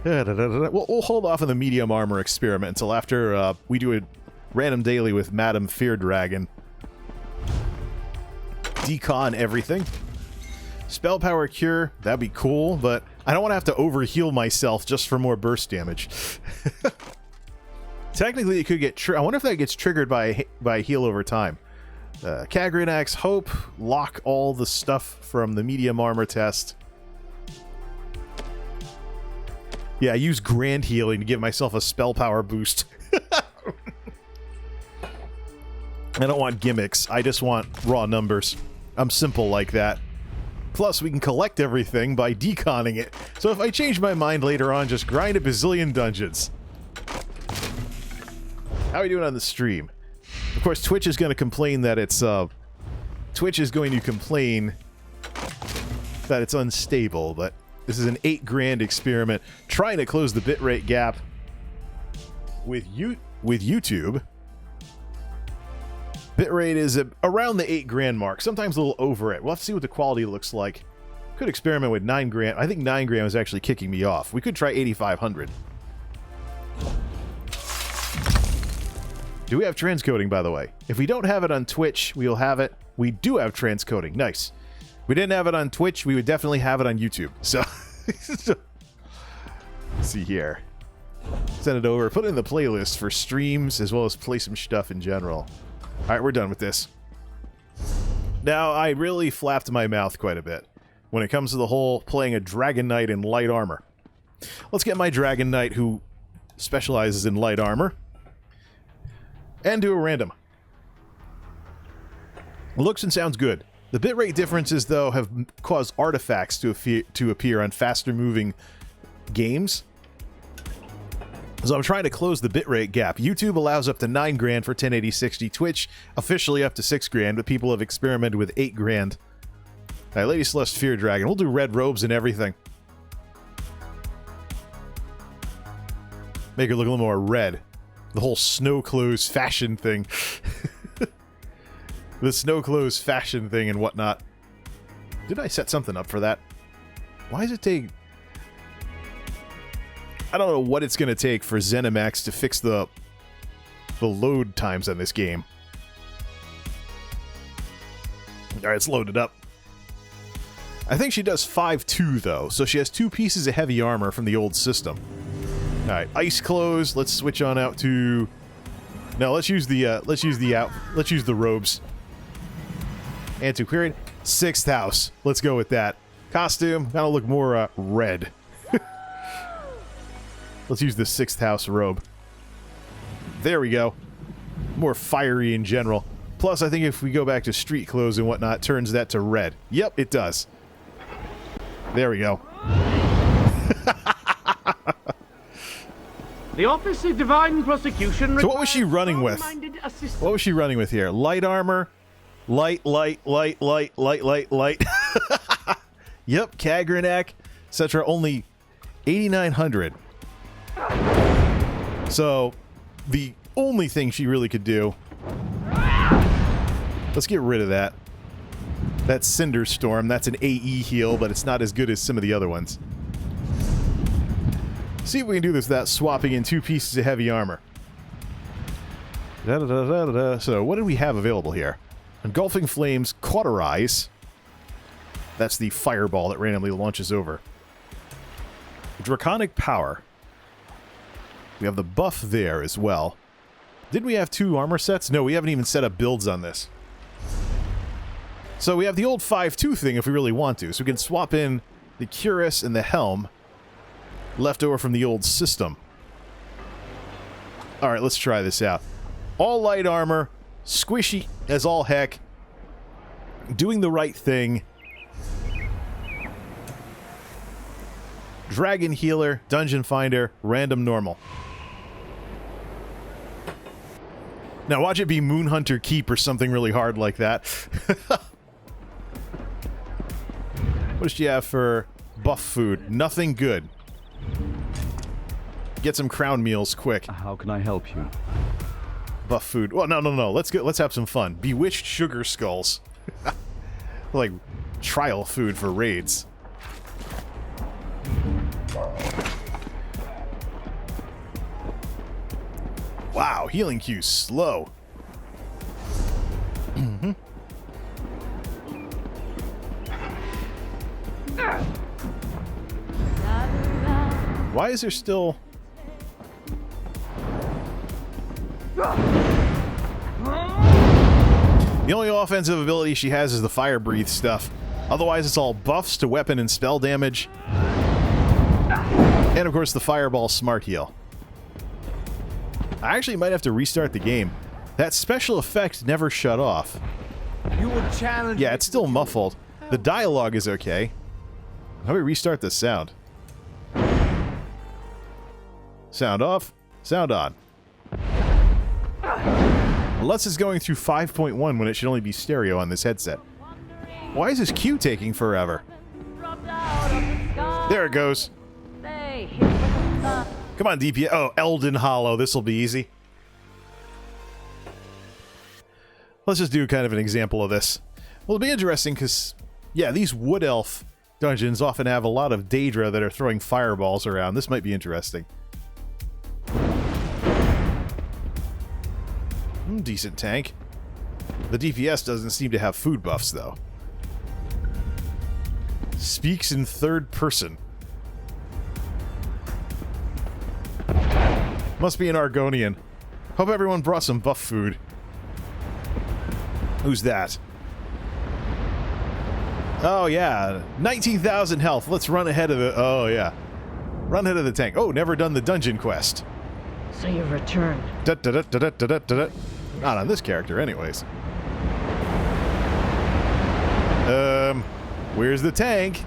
Speaker 1: We'll hold off on the medium armor experiment until after we do a random daily with Madame Fear Dragon. Decon everything. Spell power cure, that'd be cool, but I don't want to have to overheal myself just for more burst damage. Technically, it could get... I wonder if that gets triggered by heal over time. Kagranak's Hope, lock all the stuff from the medium armor test. Yeah, I use grand healing to give myself a spell power boost. I don't want gimmicks. I just want raw numbers. I'm simple like that. Plus, we can collect everything by deconning it. So if I change my mind later on, just grind a bazillion dungeons. How are we doing on the stream? Of course, Twitch is going to complain that it's... Twitch is going to complain that it's unstable, but this is an 8 grand experiment trying to close the bitrate gap with YouTube. Bitrate is around the 8 grand mark, sometimes a little over it. We'll have to see what the quality looks like. Could experiment with 9 grand. I think 9 grand is actually kicking me off. We could try 8,500. Do we have transcoding, by the way? If we don't have it on Twitch, we'll have it. We do have transcoding. Nice. If we didn't have it on Twitch, we would definitely have it on YouTube. So, let's see here. Send it over. Put it in the playlist for streams, as well as play some stuff in general. Alright, we're done with this. Now, I really flapped my mouth quite a bit when it comes to the whole playing a Dragon Knight in light armor. Let's get my Dragon Knight who specializes in light armor. And do a random. Looks and sounds good. The bitrate differences, though, have caused artifacts to appear on faster-moving games. So I'm trying to close the bitrate gap. YouTube allows up to 9 grand for 1080-60. Twitch, officially up to 6 grand, but people have experimented with 8 grand. Alright, Lady Celeste Fear Dragon. We'll do red robes and everything. Make her look a little more red. The whole snow clothes fashion thing. The snow clothes fashion thing and whatnot. Did I set something up for that? Why does it take... I don't know what it's going to take for ZeniMax to fix the load times on this game. Alright, it's loaded up. I think she does 5-2, though, so she has 2 pieces of heavy armor from the old system. Alright, ice clothes. Let's switch on out to... No, let's use the robes. Antiquarian. 6th house. Let's go with that. Costume. Gotta look more red. Let's use the 6th house robe. There we go. More fiery in general. Plus, I think if we go back to street clothes and whatnot, turns that to red. Yep, it does. There we go.
Speaker 3: The Office of Divine Prosecution.
Speaker 1: So what was she running with? What was she running with here? Light armor. Light. Yep, Kagrenak, etc. Only 8,900. So, the only thing she really could do... Let's get rid of that. That's Cinder Storm. That's an AE heal, but it's not as good as some of the other ones. See if we can do this without swapping in 2 pieces of heavy armor. So, what do we have available here? Engulfing Flames, Cauterize. That's the fireball that randomly launches over. Draconic Power. We have the buff there as well. Did we have 2 armor sets? No, we haven't even set up builds on this. So we have the old 5-2 thing if we really want to. So we can swap in the Cuirass and the Helm left over from the old system. Alright, let's try this out. All light armor, squishy as all heck, doing the right thing. Dragon Healer, Dungeon Finder, Random Normal. Now watch it be Moonhunter Keep or something really hard like that. What does she have for buff food? Nothing good. Get some crown meals quick.
Speaker 8: How can I help you?
Speaker 1: Buff food. Well, no. Let's have some fun. Bewitched Sugar Skulls. Like trial food for raids. Wow, healing Q slow. Why is there still... The only offensive ability she has is the Fire Breathe stuff. Otherwise, it's all buffs to weapon and spell damage. And, of course, the Fireball Smart Heal. I actually might have to restart the game. That special effect never shut off.
Speaker 8: You would challenge.
Speaker 1: Yeah, it's still muffled. The dialogue is okay. How do we restart the sound? Sound off, sound on. Unless it's going through 5.1 when it should only be stereo on this headset. Why is this queue taking forever? There it goes. Come on, DPS. Oh, Elden Hollow. This'll be easy. Let's just do kind of an example of this. Well, it'll be interesting because, yeah, these Wood Elf dungeons often have a lot of Daedra that are throwing fireballs around. This might be interesting. Decent tank. The DPS doesn't seem to have food buffs, though. Speaks in third person. Must be an Argonian. Hope everyone brought some buff food. Who's that? Oh, yeah. 19,000 health. Let's run ahead of the... Oh, yeah. Run ahead of the tank. Oh, never done the dungeon quest.
Speaker 4: So you've returned.
Speaker 1: Not on this character, anyways. Where's the tank?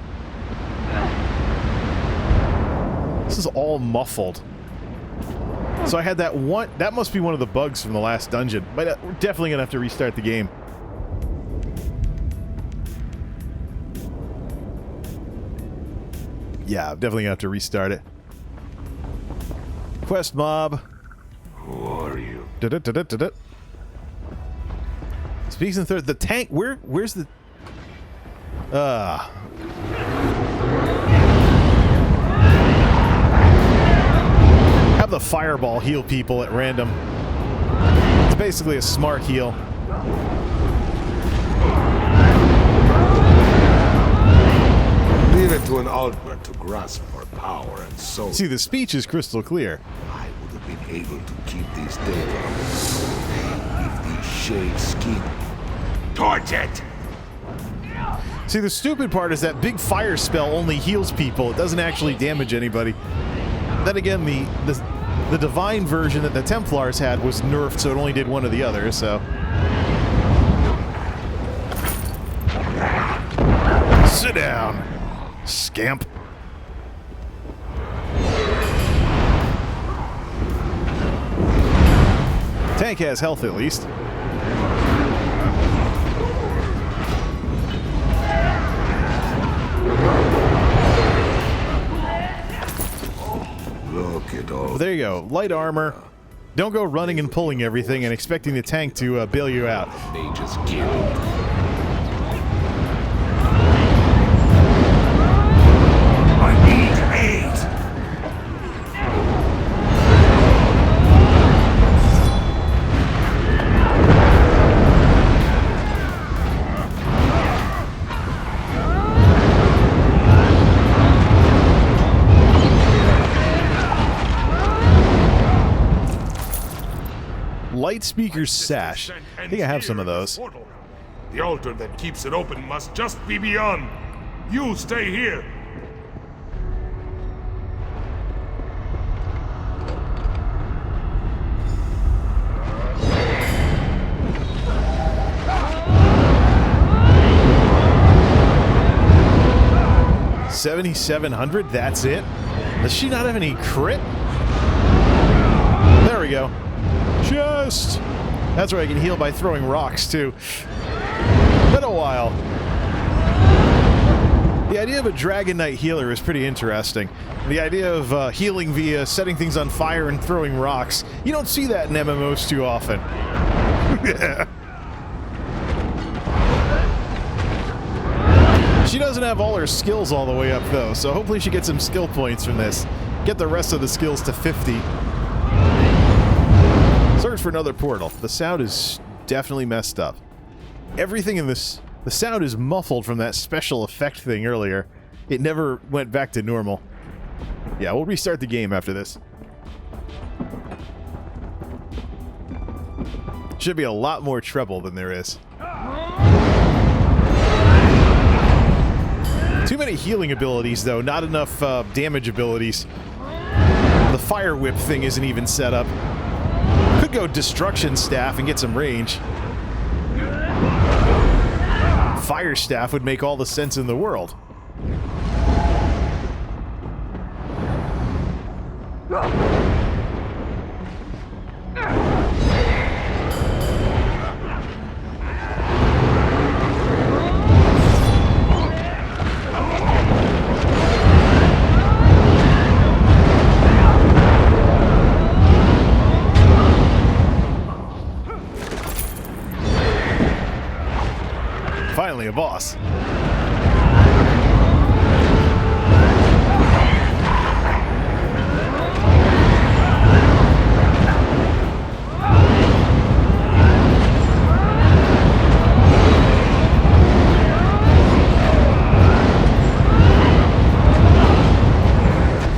Speaker 1: This is all muffled. So I had that one... That must be one of the bugs from the last dungeon. But we're definitely going to have to restart the game. Yeah, I'm definitely going to have to restart it. Quest mob.
Speaker 6: Who are you?
Speaker 1: Speaks in third. The tank. Where's the... Have the fireball heal people at random. It's basically a smart heal.
Speaker 7: Leave it to an Altman to grasp her power and soul.
Speaker 1: See, the speech is crystal clear.
Speaker 7: I would have been able to keep these data on the soul if these shades keep towards it.
Speaker 1: See, the stupid part is that big fire spell only heals people. It doesn't actually damage anybody. Then again, the divine version that the Templars had was nerfed, so it only did one or the other, so... Sit down, scamp. Tank has health, at least.
Speaker 7: Look at all.
Speaker 1: There you go. Light armor. Don't go running and pulling everything and expecting the tank to bail you out.
Speaker 7: They just killed. I need aid.
Speaker 1: Light speaker sash. I think I have some of those.
Speaker 6: The altar that keeps it open must just be beyond. You stay here.
Speaker 1: $7,700. That's it. Does she not have any crit? There we go. Chest! That's where I can heal by throwing rocks, too. Been a while. The idea of a Dragon Knight healer is pretty interesting. The idea of healing via setting things on fire and throwing rocks. You don't see that in MMOs too often. She doesn't have all her skills all the way up, though, so hopefully she gets some skill points from this. Get the rest of the skills to 50. Search for another portal. The sound is definitely messed up. Everything in this... The sound is muffled from that special effect thing earlier. It never went back to normal. Yeah, we'll restart the game after this. Should be a lot more treble than there is. Too many healing abilities, though. Not enough damage abilities. The fire whip thing isn't even set up. Could go destruction staff and get some range. Fire staff would make all the sense in the world. Finally, a boss.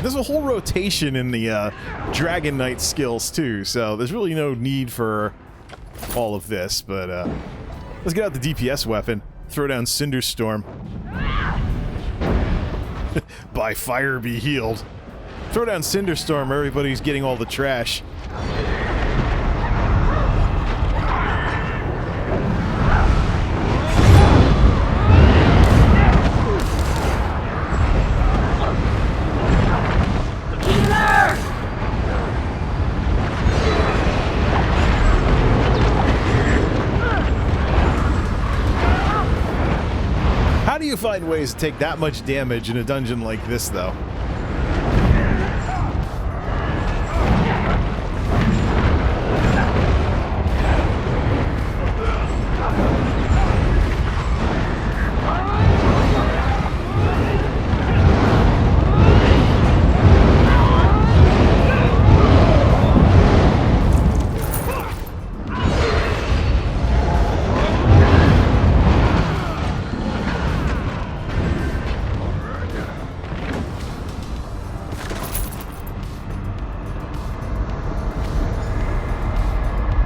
Speaker 1: There's a whole rotation in the Dragon Knight skills, too, so there's really no need for all of this, but let's get out the DPS weapon. Throw down Cinderstorm. By fire be healed. Throw down Cinderstorm, everybody's getting all the trash. How do you find ways to take that much damage in a dungeon like this, though?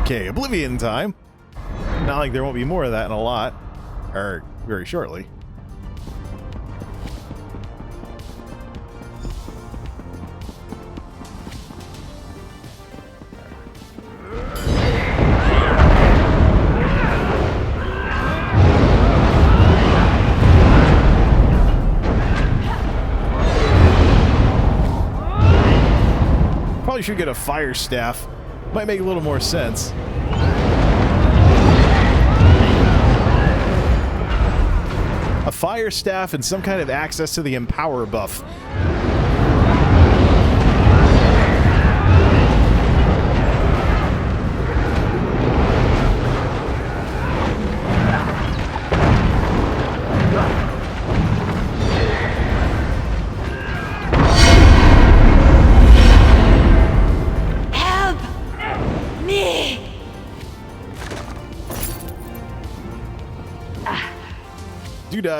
Speaker 1: Okay, Oblivion time. Not like there won't be more of that in a lot. Or very shortly. Probably should get a fire staff. Might make a little more sense. A fire staff and some kind of access to the Empower buff.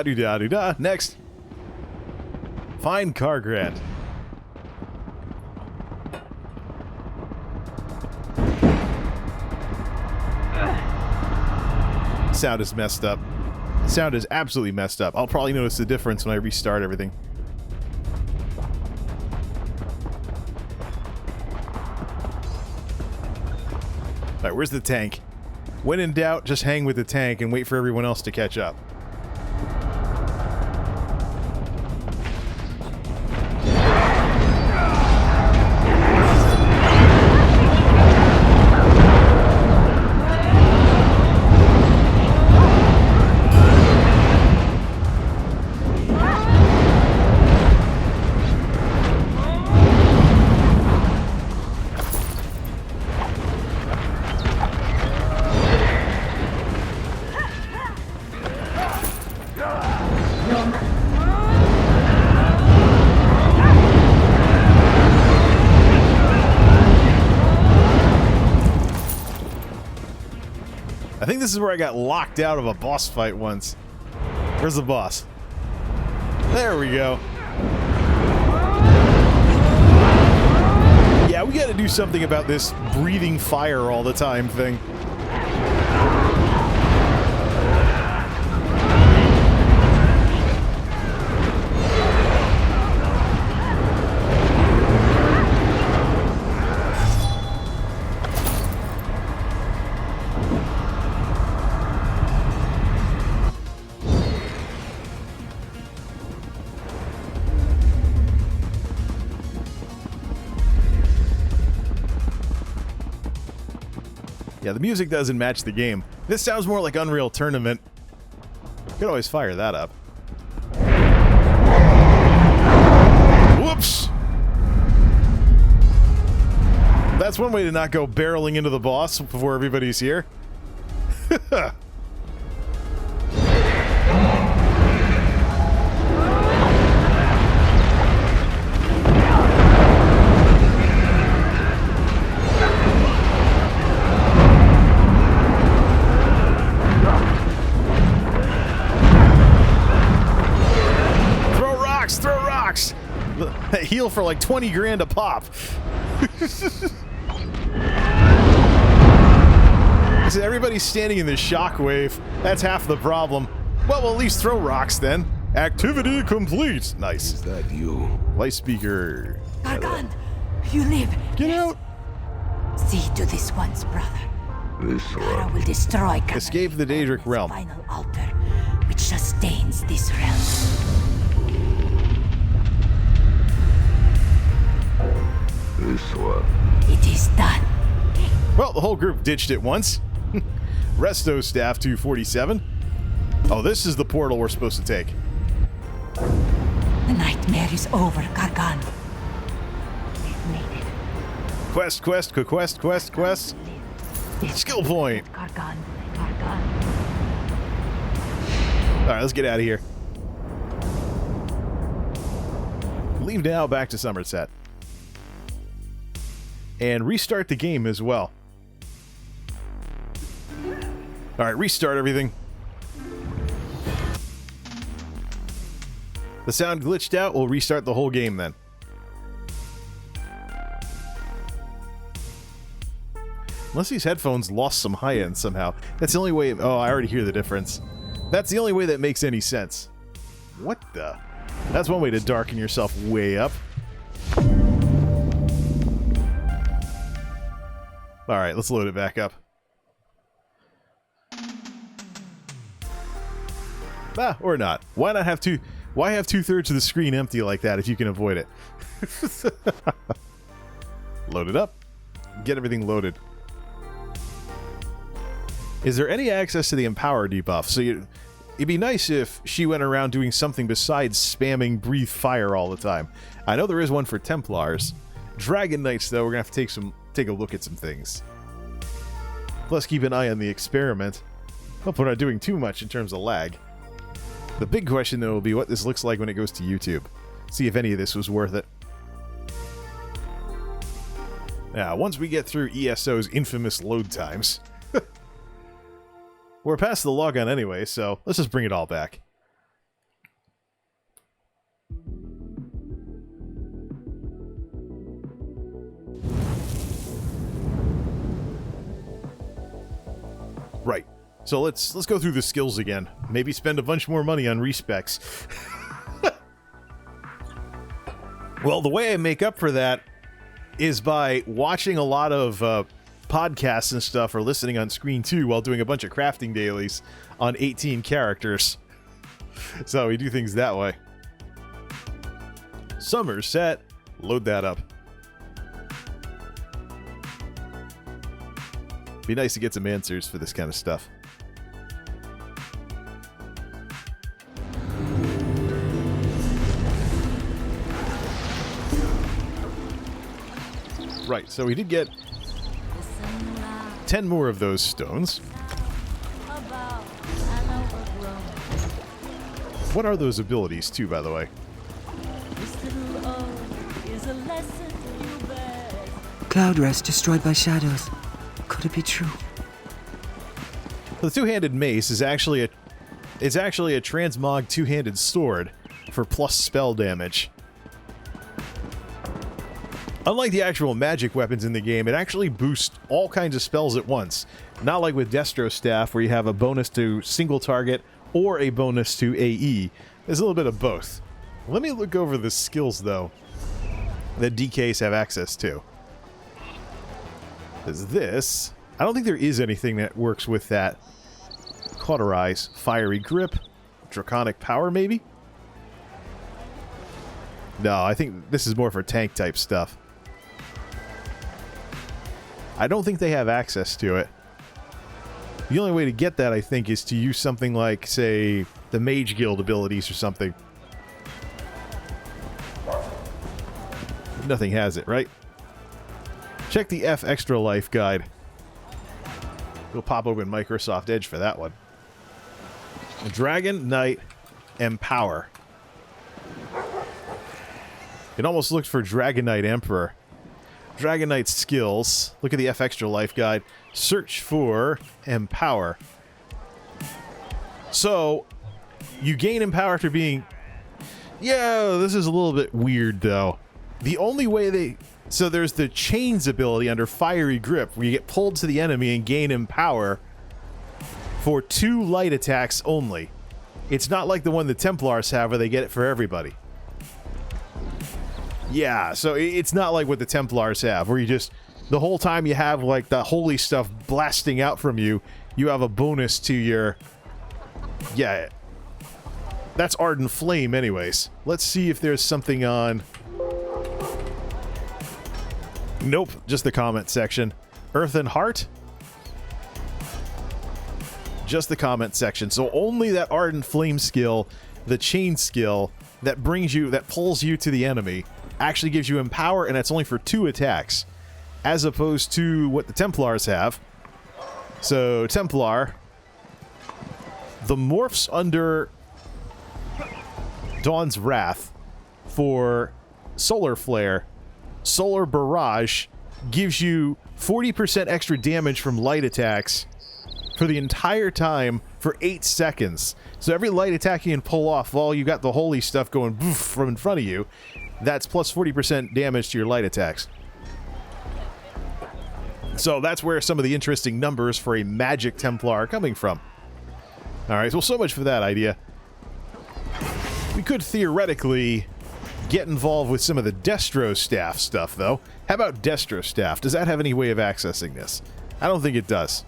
Speaker 1: Do-da. Next. Find Kargrat. Sound is messed up. Sound is absolutely messed up. I'll probably notice the difference when I restart everything. Alright, where's the tank? When in doubt, just hang with the tank and wait for everyone else to catch up. I think this is where I got locked out of a boss fight once. Where's the boss? There we go. Yeah, we gotta do something about this breathing fire all the time thing. Yeah, the music doesn't match the game. This sounds more like Unreal Tournament. Could always fire that up. Whoops! That's one way to not go barreling into the boss before everybody's here. Heal for like 20 grand a pop. So everybody's standing in the shockwave. That's half the problem. Well, we'll at least throw rocks then. Activity complete. Nice.
Speaker 7: Is that you?
Speaker 1: Light speaker.
Speaker 4: Gargant, you live.
Speaker 1: Get out.
Speaker 4: See to this once, brother.
Speaker 7: This
Speaker 4: Kara
Speaker 7: one.
Speaker 4: will destroy
Speaker 1: Escape the Daedric realm.
Speaker 4: final altar, which sustains this realm.
Speaker 7: This one.
Speaker 4: It is done.
Speaker 1: Well, the whole group ditched it once. Resto staff 247. Oh, this is the portal we're supposed to take.
Speaker 4: The nightmare is over, Gargant. We've made it.
Speaker 1: Quest. Skill point.
Speaker 4: Gargant.
Speaker 1: Alright, let's get out of here. Leave now, back to Somerset. And restart the game as well. Alright, restart everything. The sound glitched out, we'll restart the whole game then. Unless these headphones lost some high end somehow. That's the only way... Oh, I already hear the difference. That's the only way that makes any sense. What the... That's one way to darken yourself way up. Alright, let's load it back up. Ah, or not. Why not have two... Why have 2/3 of the screen empty like that if you can avoid it? Load it up. Get everything loaded. Is there any access to the Empower debuff? So it'd be nice if she went around doing something besides spamming Breathe Fire all the time. I know there is one for Templars. Dragon Knights, though, we're gonna have to take a look at some things. Plus, keep an eye on the experiment. Hope we're not doing too much in terms of lag. The big question, though, will be what this looks like when it goes to YouTube. See if any of this was worth it. Now, once we get through ESO's infamous load times... We're past the logon anyway, so let's just bring it all back. Right. So let's go through the skills again. Maybe spend a bunch more money on respecs. Well, the way I make up for that is by watching a lot of podcasts and stuff, or listening on screen too, while doing a bunch of crafting dailies on 18 characters. So we do things that way. Summer set. Load that up. Be nice to get some answers for this kind of stuff. Right, so we did get 10 more of those stones. What are those abilities, too, by the way?
Speaker 2: Cloud rest destroyed by shadows. Could it be true?
Speaker 1: The two-handed mace is actually a transmog two-handed sword for plus spell damage. Unlike the actual magic weapons in the game, it actually boosts all kinds of spells at once. Not like with Destro Staff, where you have a bonus to single target or a bonus to AE. There's a little bit of both. Let me look over the skills, though, that DKs have access to. Is this... I don't think there is anything that works with that. Cauterize, Fiery Grip, Draconic Power, maybe? No, I think this is more for tank-type stuff. I don't think they have access to it. The only way to get that, I think, is to use something like, say, the Mage Guild abilities or something. Nothing has it, right? Check the F Extra Life guide. We'll pop open Microsoft Edge for that one. Dragon Knight Empower. It almost looked for Dragon Knight Emperor. Dragon Knight skills. Look at the F Extra Life guide. Search for Empower. So, you gain Empower after being... Yeah, this is a little bit weird, though. The only way they... So there's the Chains ability under Fiery Grip, where you get pulled to the enemy and gain Empower for 2 light attacks only. It's not like the one the Templars have, where they get it for everybody. Yeah, so it's not like what the Templars have, where you just... The whole time you have, like, the holy stuff blasting out from you, you have a bonus to your... Yeah. That's Ardent Flame, anyways. Let's see if there's something on... Nope, just the comment section. Earthen Heart? Just the comment section. So only that Ardent Flame skill, the Chain skill, that brings you, that pulls you to the enemy, actually gives you Empower, and that's only for 2 attacks, as opposed to what the Templars have. So, Templar, the morphs under Dawn's Wrath for Solar Flare, Solar Barrage gives you 40% extra damage from light attacks for the entire time for 8 seconds. So every light attack you can pull off while you got the holy stuff going from in front of you, that's plus 40% damage to your light attacks. So that's where some of the interesting numbers for a magic Templar are coming from. Alright, well, so much for that idea. We could theoretically get involved with some of the Destro staff stuff, though. How about Destro staff? Does that have any way of accessing this? I don't think it does.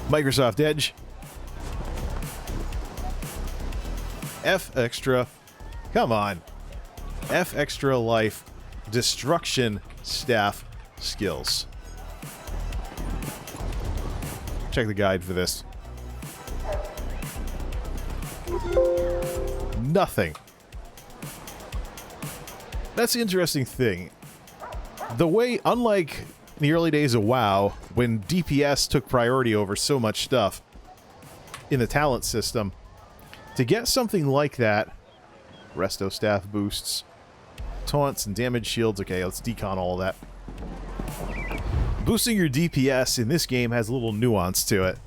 Speaker 1: Microsoft Edge. F extra. Come on. F extra life. Destruction staff skills. Check the guide for this. Nothing. That's the interesting thing. The way, unlike in the early days of WoW, when DPS took priority over so much stuff in the talent system, to get something like that, resto staff boosts, taunts and damage shields. Okay, let's decon all of that. Boosting your DPS in this game has a little nuance to it.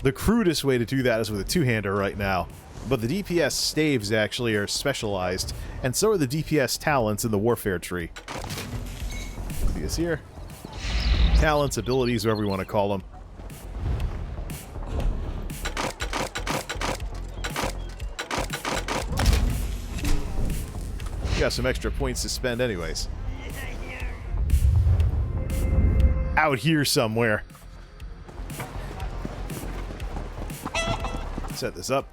Speaker 1: The crudest way to do that is with a two-hander right now, but the DPS staves actually are specialized, and so are the DPS talents in the warfare tree. See this here? Talents, abilities, whatever you want to call them. You got some extra points to spend anyways. Out here somewhere. Set this up.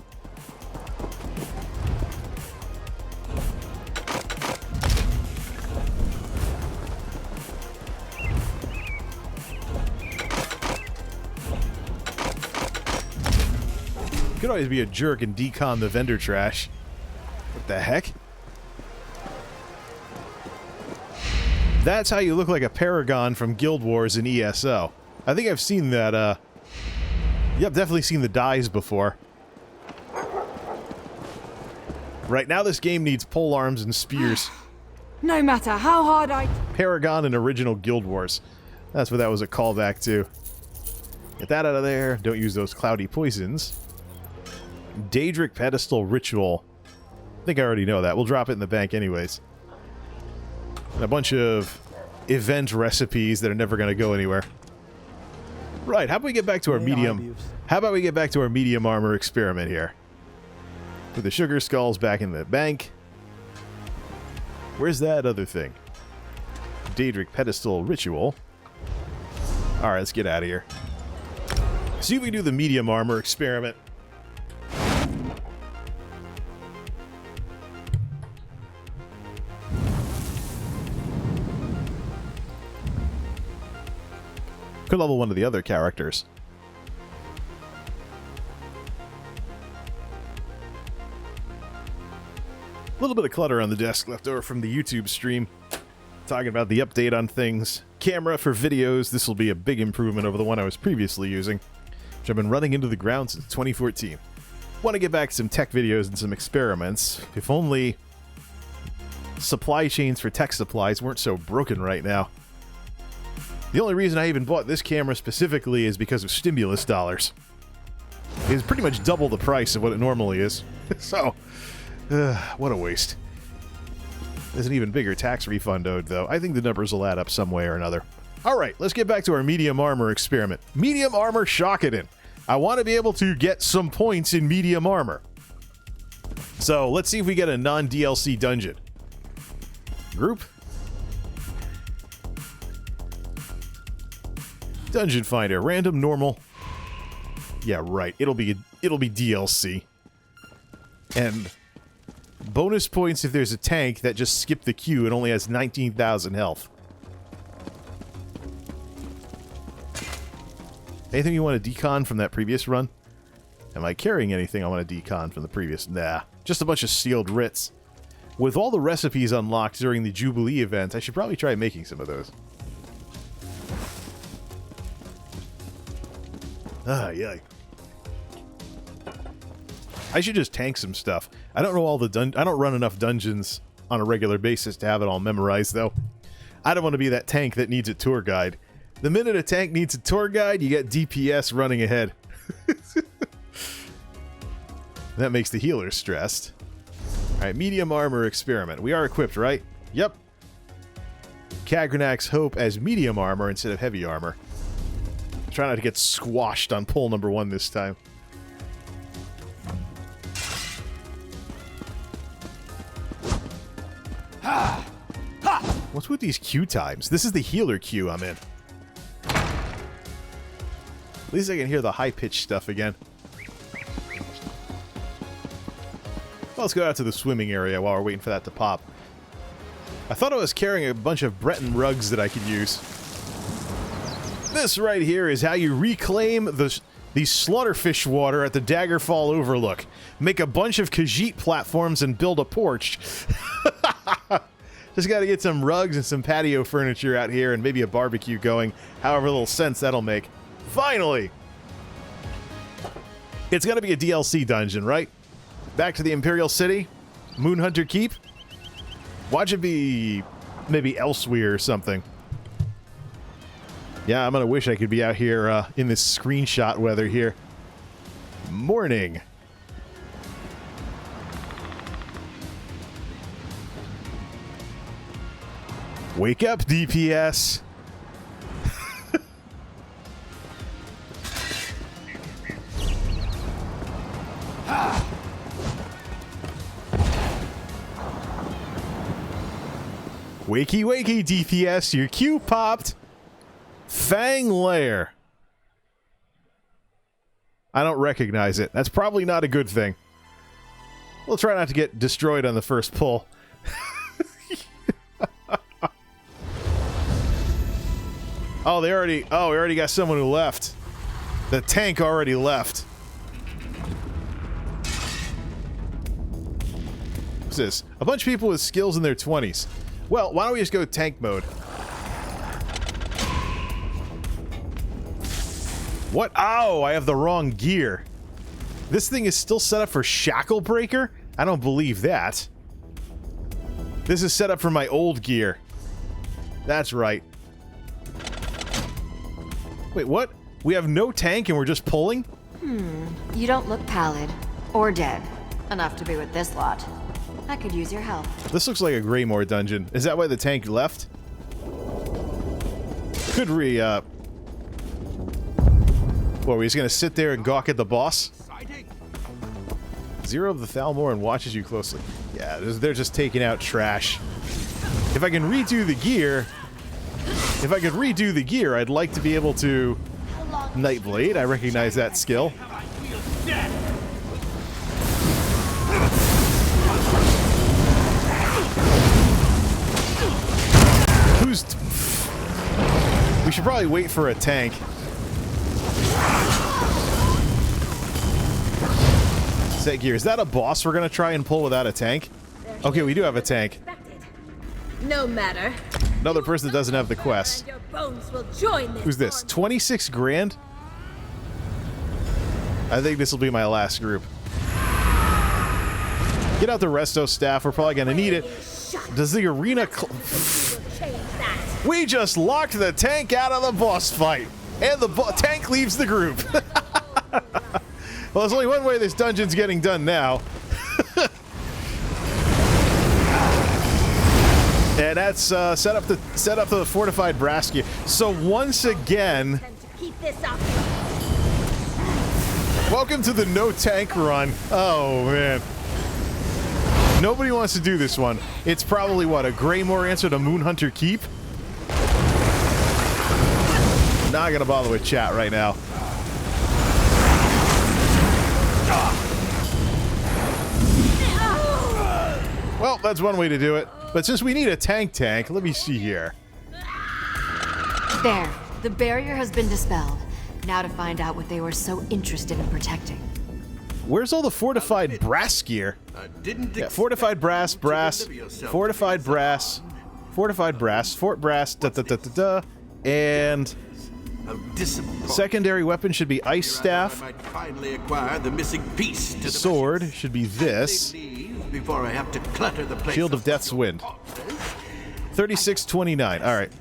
Speaker 1: Could always be a jerk and decon the vendor trash. What the heck? That's how you look like a paragon from Guild Wars in ESO. I think I've seen that, Yep, definitely seen the dyes before. Right now this game needs pole arms and spears.
Speaker 4: No matter how hard I...
Speaker 1: Paragon and original Guild Wars. That's what that was a callback to. Get that out of there. Don't use those cloudy poisons. Daedric Pedestal Ritual. I think I already know that. We'll drop it in the bank anyways. And a bunch of event recipes that are never going to go anywhere. Right, how about we get back to our medium... How about we get back to our medium armor experiment here? Put the sugar skulls back in the bank. Where's that other thing? Daedric Pedestal Ritual. Alright, let's get out of here. See if we can do the medium armor experiment. Could level one of the other characters. A little bit of clutter on the desk left over from the YouTube stream. Talking about the update on things. Camera for videos. This will be a big improvement over the one I was previously using, which I've been running into the ground since 2014. Want to get back to some tech videos and some experiments. If only supply chains for tech supplies weren't so broken right now. The only reason I even bought this camera specifically is because of stimulus dollars. It's pretty much double the price of what it normally is. So, what a waste. There's an even bigger tax refund owed, though. I think the numbers will add up some way or another. Alright, let's get back to our medium armor experiment. Medium armor Shockedin. I want to be able to get some points in medium armor. So, let's see if we get a non-DLC dungeon. Group. Dungeon Finder, random, normal. Yeah, right. It'll be DLC. And bonus points if there's a tank that just skipped the queue and only has 19,000 health. Anything you want to decon from that previous run? Am I carrying anything I want to decon from the previous? Nah. Just a bunch of sealed writs. With all the recipes unlocked during the Jubilee event, I should probably try making some of those. Ah, yeah. I should just tank some stuff. I don't know all the I don't run enough dungeons on a regular basis to have it all memorized, though. I don't want to be that tank that needs a tour guide. The minute a tank needs a tour guide, you get DPS running ahead. That makes the healers stressed. Alright, medium armor experiment. We are equipped, right? Yep. Kagranak's Hope as medium armor instead of heavy armor. Try not to get squashed on pull number 1 this time. What's with these Q times? This is the healer queue I'm in. At least I can hear the high-pitched stuff again. Well, let's go out to the swimming area while we're waiting for that to pop. I thought I was carrying a bunch of Breton rugs that I could use. This right here is how you reclaim the slaughterfish water at the Daggerfall Overlook. Make a bunch of Khajiit platforms and build a porch. Just gotta get some rugs and some patio furniture out here and maybe a barbecue going. However little sense that'll make. Finally! It's gotta be a DLC dungeon, right? Back to the Imperial City? Moonhunter Keep? Watch it be maybe elsewhere or something. Yeah, I'm gonna wish I could be out here in this screenshot weather here. Morning. Wake up, DPS. Wakey, wakey, DPS, your Q popped. Fang Lair. I don't recognize it. That's probably not a good thing. We'll try not to get destroyed on the first pull. Oh, we already got someone who left. The tank already left. What's this? A bunch of people with skills in their 20s. Well, why don't we just go tank mode? What? Oh, I have the wrong gear. This thing is still set up for Shackle Breaker? I don't believe that. This is set up for my old gear. That's right. Wait, what? We have no tank and we're just pulling?
Speaker 9: You don't look pallid. Or dead. Enough to be with this lot. I could use your help.
Speaker 1: This looks like a Greymore dungeon. Is that why the tank left? Could what, are we just gonna sit there and gawk at the boss? Zero of the Thalmor watches you closely. Yeah, they're just taking out trash. If I can redo the gear... If I could redo the gear, I'd like to be able to... Nightblade, I recognize that skill. We should probably wait for a tank. Set gear. Is that a boss we're gonna try and pull without a tank? Okay, we do have a tank.
Speaker 4: No matter.
Speaker 1: Another person that doesn't have the quest.
Speaker 4: Your bones will join this.
Speaker 1: Who's this? 26 grand? I think this will be my last group. Get out the resto staff. We're probably gonna need it. Does the arena... We just locked the tank out of the boss fight. And the tank leaves the group. Well, there's only one way this dungeon's getting done now. And that's set up the fortified brass gear. So once again, welcome to the no tank run. Oh man, nobody wants to do this one. It's probably what, a Greymore answer to Moonhunter Keep. Not gonna bother with chat right now. Well, that's one way to do it. But since we need a tank, let me see here.
Speaker 9: There. The barrier has been dispelled. Now to find out what they were so interested in protecting.
Speaker 1: Where's all the fortified brass gear? Yeah, fortified brass, fortified brass, fort brass, da-da-da-da-da, and secondary weapon should be ice staff. Sword should be this.
Speaker 7: Before I have to clutter the place.
Speaker 1: Shield of Death's Wind. 3629. All right.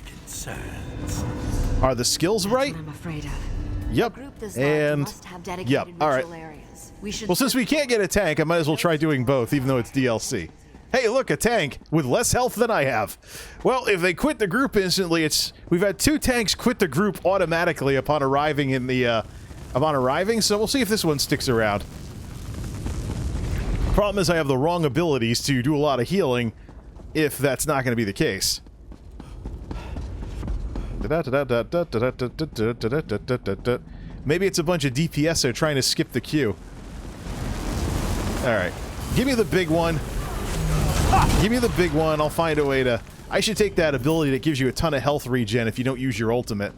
Speaker 1: Are the skills right?
Speaker 9: I'm afraid of.
Speaker 1: Yep. And yep. All right. Well, since we can't get a tank, I might as well try doing both, even though it's DLC. Hey, look, a tank with less health than I have. Well, if they quit the group instantly, we've had 2 tanks quit the group automatically upon arriving in the so we'll see if this one sticks around. Problem is I have the wrong abilities to do a lot of healing if that's not going to be the case. Maybe it's a bunch of DPS that are trying to skip the queue. Alright. Give me the big one. Give me the big one. I'll find a way to... I should take that ability that gives you a ton of health regen if you don't use your ultimate.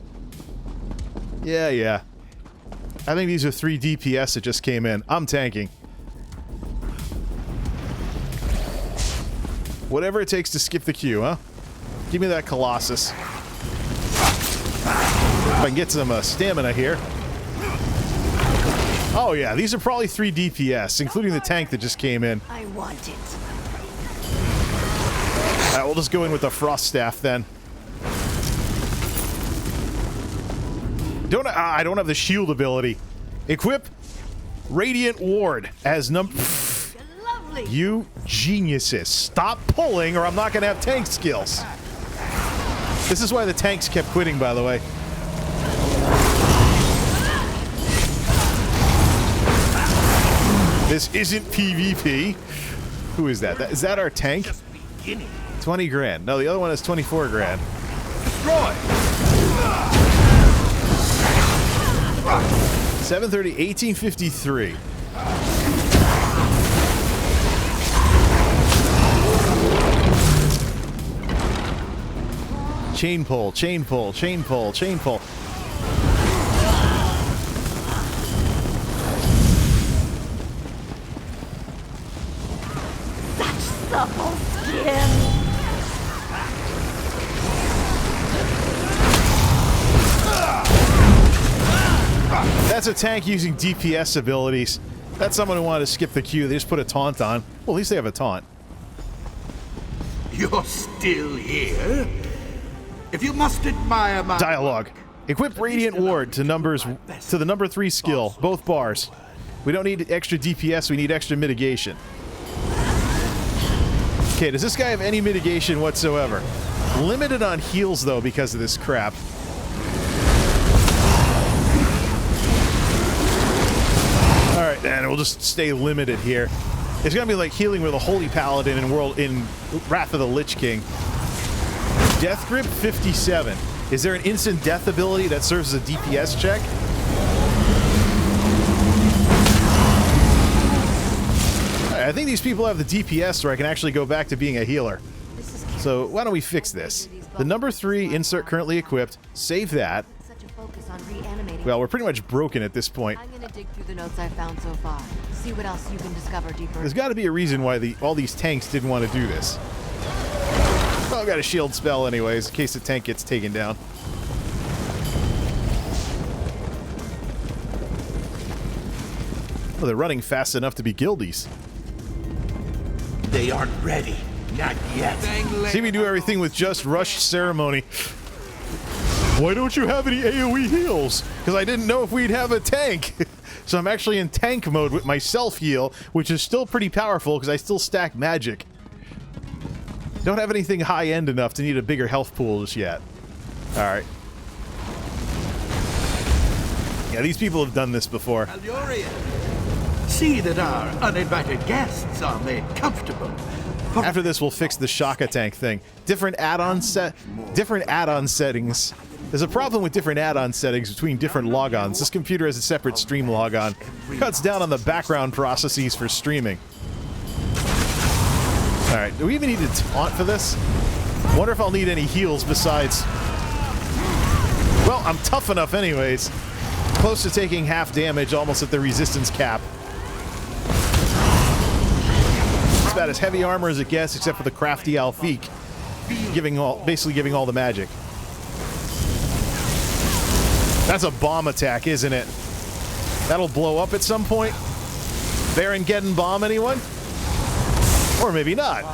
Speaker 1: Yeah. I think these are 3 DPS that just came in. I'm tanking. Whatever it takes to skip the queue, huh? Give me that Colossus. If I can get some stamina here. Oh yeah, these are probably 3 DPS, including the tank that just came in.
Speaker 4: I want it.
Speaker 1: Alright, we'll just go in with the Frost Staff then. I don't have the shield ability. Equip Radiant Ward as
Speaker 4: Lovely.
Speaker 1: You geniuses. Stop pulling or I'm not gonna have tank skills. This is why the tanks kept quitting, by the way. This isn't PvP. Who is that? Is that our tank? 20 grand. No, the other one is 24 grand.
Speaker 7: Destroy!
Speaker 1: 730, 1853. Chain pull, chain pull, chain pull, chain pull.
Speaker 5: Such supple skin.
Speaker 1: That's a tank using DPS abilities. That's someone who wanted to skip the queue. They just put a taunt on. Well, at least they have a taunt.
Speaker 7: You're still here? If you must admire my
Speaker 1: Dialogue. Equip Radiant Ward to the number 3 skill, both bars. We don't need extra DPS, we need extra mitigation. Okay, does this guy have any mitigation whatsoever? Limited on heals, though, because of this crap. Alright, and we'll just stay limited here. It's gonna be like healing with a Holy Paladin in Wrath of the Lich King. Death Grip 57. Is there an instant death ability that serves as a DPS check? I think these people have the DPS where I can actually go back to being a healer. So why don't we fix this? The number 3 insert currently equipped. Save that. Well, we're pretty much broken at this point.
Speaker 9: I'm gonna dig through the notes I found so far. See what else you can discover deeper.
Speaker 1: There's got to be a reason why all these tanks didn't want to do this. Well, I've got a shield spell anyways, in case the tank gets taken down. Well, they're running fast enough to be guildies.
Speaker 7: They aren't ready. Not yet.
Speaker 1: See me do everything with just rushed ceremony. Why don't you have any AoE heals? Because I didn't know if we'd have a tank. So I'm actually in tank mode with my self-heal, which is still pretty powerful because I still stack magic. Don't have anything high-end enough to need a bigger health pool just yet. Alright. Yeah, these people have done this before.
Speaker 7: See that our uninvited guests are made comfortable.
Speaker 1: After this, we'll fix the Shaka tank thing. Different add-on settings. There's a problem with different add-on settings between different logons. This computer has a separate stream logon. Cuts down on the background processes for streaming. Alright, do we even need to taunt for this? Wonder if I'll need any heals besides... Well, I'm tough enough anyways. Close to taking half damage, almost at the resistance cap. It's about as heavy armor as it gets, except for the crafty Alfiq. Basically giving all the magic. That's a bomb attack, isn't it? That'll blow up at some point. Baron-Geddon bomb, anyone? Or maybe not.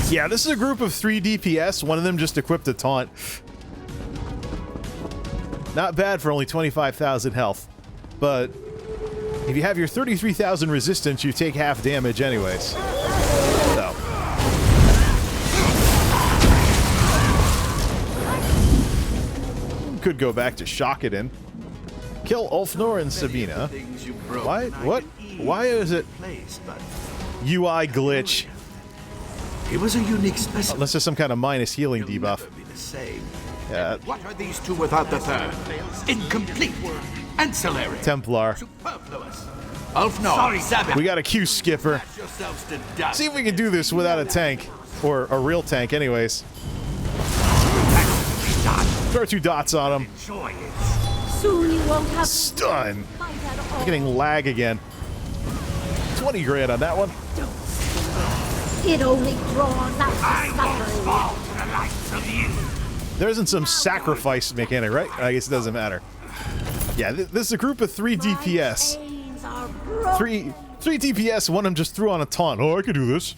Speaker 1: Yeah, this is a group of 3 DPS. One of them just equipped a taunt. Not bad for only 25,000 health. But if you have your 33,000 resistance, you take half damage anyways. could go back to Shakadin. Kill Ulfnor and Sabina. Why? What? Why is it UI glitch?
Speaker 7: He was a unique specimen.
Speaker 1: Unless there's some kind of minus healing debuff. Yeah.
Speaker 7: What are these two without the third? Incomplete. Ancillary.
Speaker 1: Templar.
Speaker 7: Superfluous. Ulfnor.
Speaker 1: We got a Q skipper. See if we can do this without a tank. Or a real tank, anyways. Throw 2 dots on him.
Speaker 5: Soon you won't have
Speaker 1: Stun. I'm getting lag again. 20 grand on that one.
Speaker 5: it only draws out suffering.
Speaker 1: There isn't some sacrifice mechanic, right? I guess it doesn't matter. Yeah, this is a group of 3 DPS. 3 DPS, one of them just threw on a taunt. Oh, I could do this.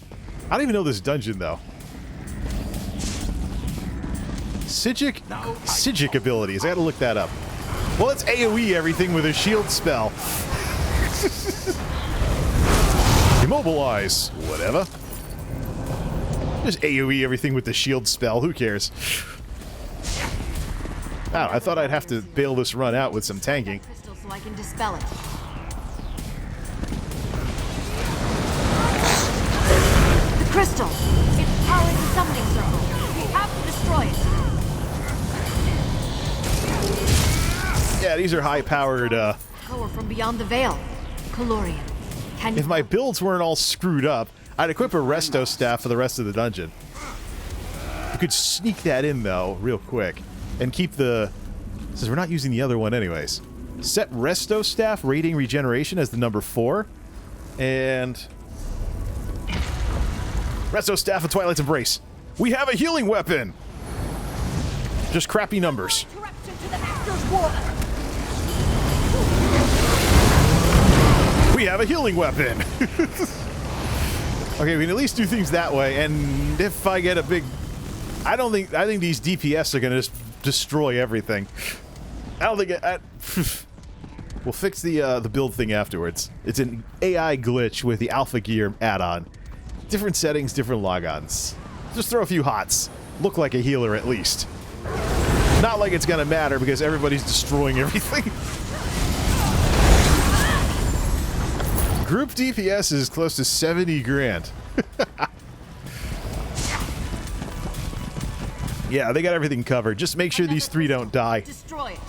Speaker 1: I don't even know this dungeon, though. Psijic abilities. I gotta look that up. Well, let's AoE everything with a shield spell. Immobilize. Whatever. Just AoE everything with the shield spell. Who cares? I don't know, I thought I'd have to bail this run out with some tanking.
Speaker 9: Crystal so I can dispel it. The crystal! It's powering the summoning circle. We have to destroy it.
Speaker 1: Yeah, these are high-powered,
Speaker 9: Power from beyond the veil. Calorian. Can you...
Speaker 1: If my builds weren't all screwed up, I'd equip a resto staff for the rest of the dungeon. You could sneak that in, though, real quick. And keep the... Since we're not using the other one anyways. Set resto staff rating regeneration as the number 4. And... Resto staff of Twilight's Embrace. We have a healing weapon! Just crappy numbers. We have a healing weapon! Okay, we can at least do things that way, and if I get a big... I think these DPS are gonna just destroy everything. I don't think we'll fix the build thing afterwards. It's an AI glitch with the Alpha Gear add-on. Different settings, different logons. Just throw a few hots. Look like a healer at least. Not like it's gonna matter because everybody's destroying everything. Group DPS is close to 70 grand. Yeah, they got everything covered. Just make sure these 3 don't die.
Speaker 9: Destroy it.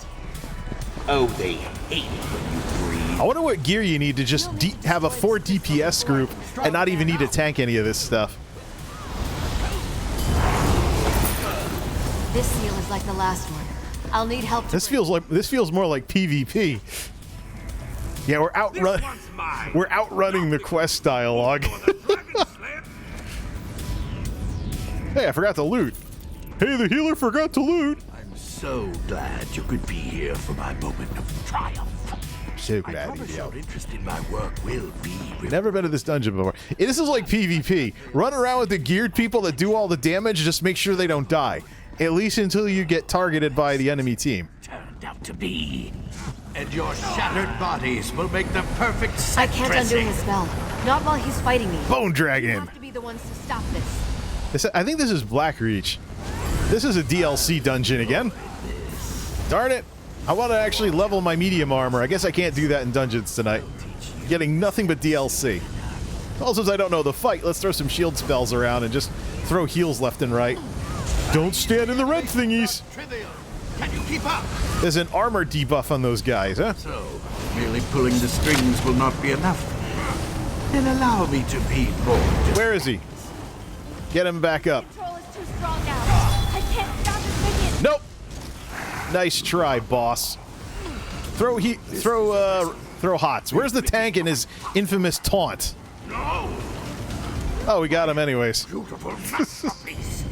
Speaker 7: Oh, they hate when you breathe.
Speaker 1: I wonder what gear you need to just have a 4 DPS group and not even need to tank any of this stuff.
Speaker 9: This seal is like the last one. I'll need help.
Speaker 1: This feels more like PvP. Yeah, we're outrunning the quest dialogue. Hey, I forgot to loot. Hey, the healer forgot to loot.
Speaker 7: I'm so glad you could be here for my moment of triumph.
Speaker 1: So
Speaker 7: I
Speaker 1: glad
Speaker 7: promise
Speaker 1: you
Speaker 7: your interest in my work will be
Speaker 1: Never been to this dungeon before. This is like PvP. Run around with the geared people that do all the damage, just make sure they don't die. At least until you get targeted by the enemy team.
Speaker 7: turned out to be. And your shattered bodies will make the perfect set
Speaker 9: I can't undo
Speaker 7: dressing.
Speaker 9: his spell. Not while he's fighting me.
Speaker 1: Bone
Speaker 9: You
Speaker 1: Dragon.
Speaker 9: have to be the ones to stop this.
Speaker 1: I think this is Blackreach. This is a DLC dungeon again. Darn it. I want to actually level my medium armor. I guess I can't do that in dungeons tonight. Getting nothing but DLC. Also, since I don't know the fight, let's throw some shield spells around and just throw heals left and right. Don't stand in the red thingies.
Speaker 7: Trivial. Can you keep up?
Speaker 1: There's an armor debuff on those guys, huh?
Speaker 7: So, merely pulling the strings will not be enough. Then allow me to be more.
Speaker 1: Where is he? Get him back up.
Speaker 5: Control is too strong now. I can't stop this minion.
Speaker 1: Nope. Nice try, boss. Throw hots. Where's the tank and his infamous taunt?
Speaker 7: No.
Speaker 1: Oh, we got him anyways.
Speaker 7: Beautiful masterpiece.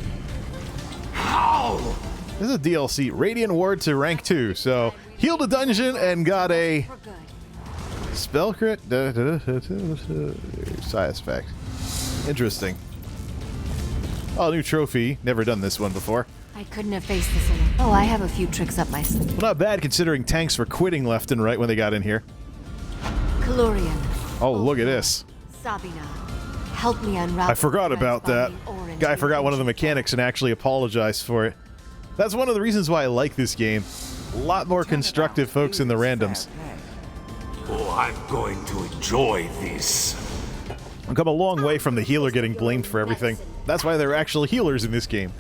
Speaker 7: How?
Speaker 1: This is a DLC. Radiant Ward to rank 2. So, healed a dungeon and got a
Speaker 9: For good.
Speaker 1: spell crit. Side effect. Interesting. Oh, new trophy. Never done this one before.
Speaker 9: I couldn't have faced this alone. Oh, I have a few tricks up my sleeve.
Speaker 1: Well, not bad considering tanks were quitting left and right when they got in here.
Speaker 9: Calorian.
Speaker 1: Oh, look at this.
Speaker 9: Sabina. Help me unravel.
Speaker 1: I forgot about that.
Speaker 9: Orange
Speaker 1: Guy forgot one of the mechanics and actually apologized for it. That's one of the reasons why I like this game. A lot more constructive folks in the randoms.
Speaker 7: Oh, I'm going to enjoy this.
Speaker 1: I've come a long way from the healer getting blamed for everything. That's why there are actual healers in this game.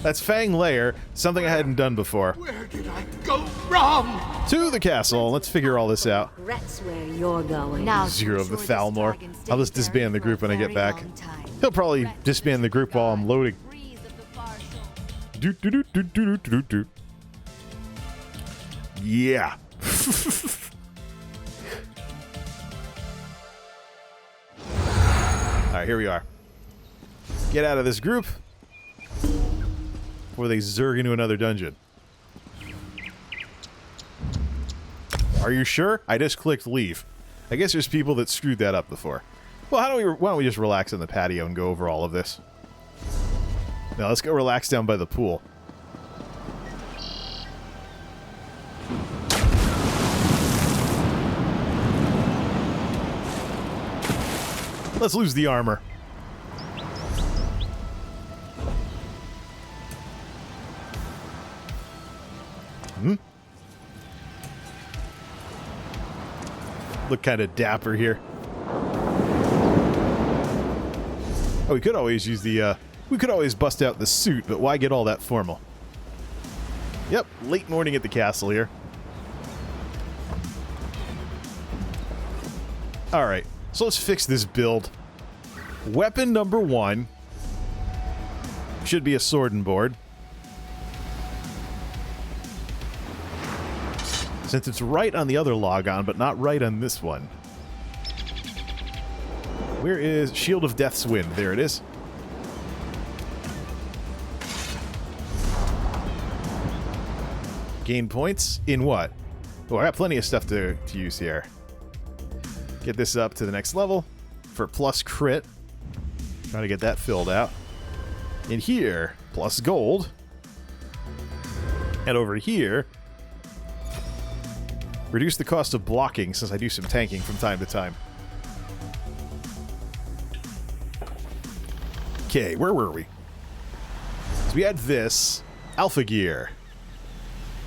Speaker 1: That's Fang Lair, something I hadn't done before.
Speaker 7: Where did I go wrong?
Speaker 1: To the castle. Let's figure all this out.
Speaker 4: That's where you're going.
Speaker 9: Now,
Speaker 1: Zero of the Thalmor. I'll just disband the group when I get back. He'll probably disband the group while I'm loading. Do. Yeah. Alright, here we are. Get out of this group before they zerg into another dungeon. Are you sure? I just clicked leave. I guess there's people that screwed that up before. Well, why don't we just relax on the patio and go over all of this? Now, let's go relax down by the pool. Let's lose the armor. Look kind of dapper here. Oh, we could always use the, we could always bust out the suit, but why get all that formal? Yep, late morning at the castle here. Alright, so let's fix this build. Weapon number 1 should be a sword and board. Since it's right on the other logon, but not right on this one. Where is Shield of Death's Wind? There it is. Gain points in what? Oh, I got plenty of stuff to use here. Get this up to the next level for plus crit. Trying to get that filled out. In here, plus gold. And over here, reduce the cost of blocking since I do some tanking from time to time. Okay, where were we? So we had this. Alpha Gear.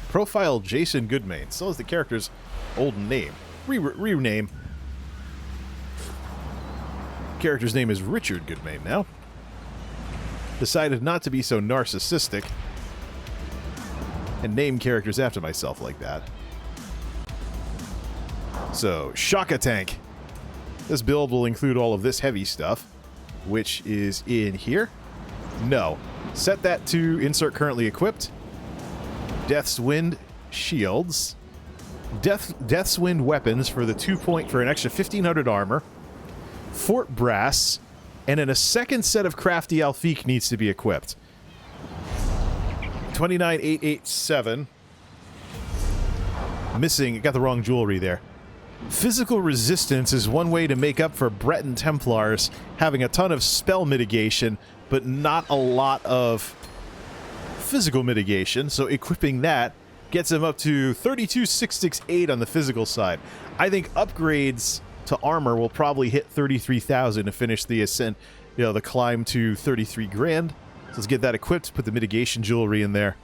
Speaker 1: Profile Jason Goodmain. Still is the character's old name. Rename. Character's name is Richard Goodmain now. Decided not to be so narcissistic and name characters after myself like that. So, Shaka Tank. This build will include all of this heavy stuff, which is in here. No. Set that to insert currently equipped. Death's Wind shields. Death's Wind weapons for the 2-point for an extra 1500 armor. Fort Brass, and then a second set of Crafty Alfiq needs to be equipped. 29887. Missing, got the wrong jewelry there. Physical resistance is one way to make up for Breton Templars having a ton of spell mitigation, but not a lot of physical mitigation, so equipping that gets them up to 32,668 on the physical side. I think upgrades to armor will probably hit 33,000 to finish the ascent, the climb to 33 grand. So let's get that equipped, put the mitigation jewelry in there.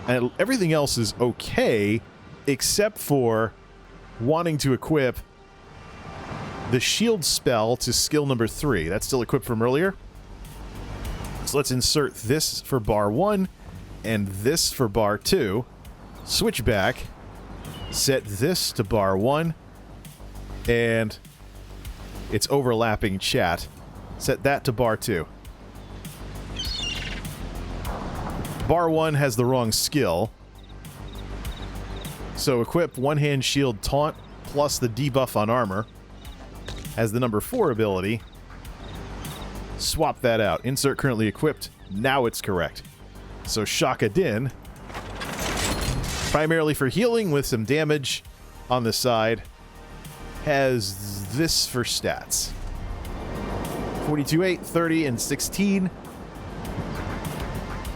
Speaker 1: And everything else is okay, except for wanting to equip the shield spell to skill number 3. That's still equipped from earlier. So let's insert this for bar 1 and this for bar 2. Switch back. Set this to bar 1. And it's overlapping chat. Set that to bar 2. Bar 1 has the wrong skill. So equip one-hand shield taunt plus the debuff on armor as the number 4 ability. Swap that out. Insert currently equipped. Now it's correct. So Shaka Din, primarily for healing with some damage on the side, has this for stats. 42, 8, 30, and 16.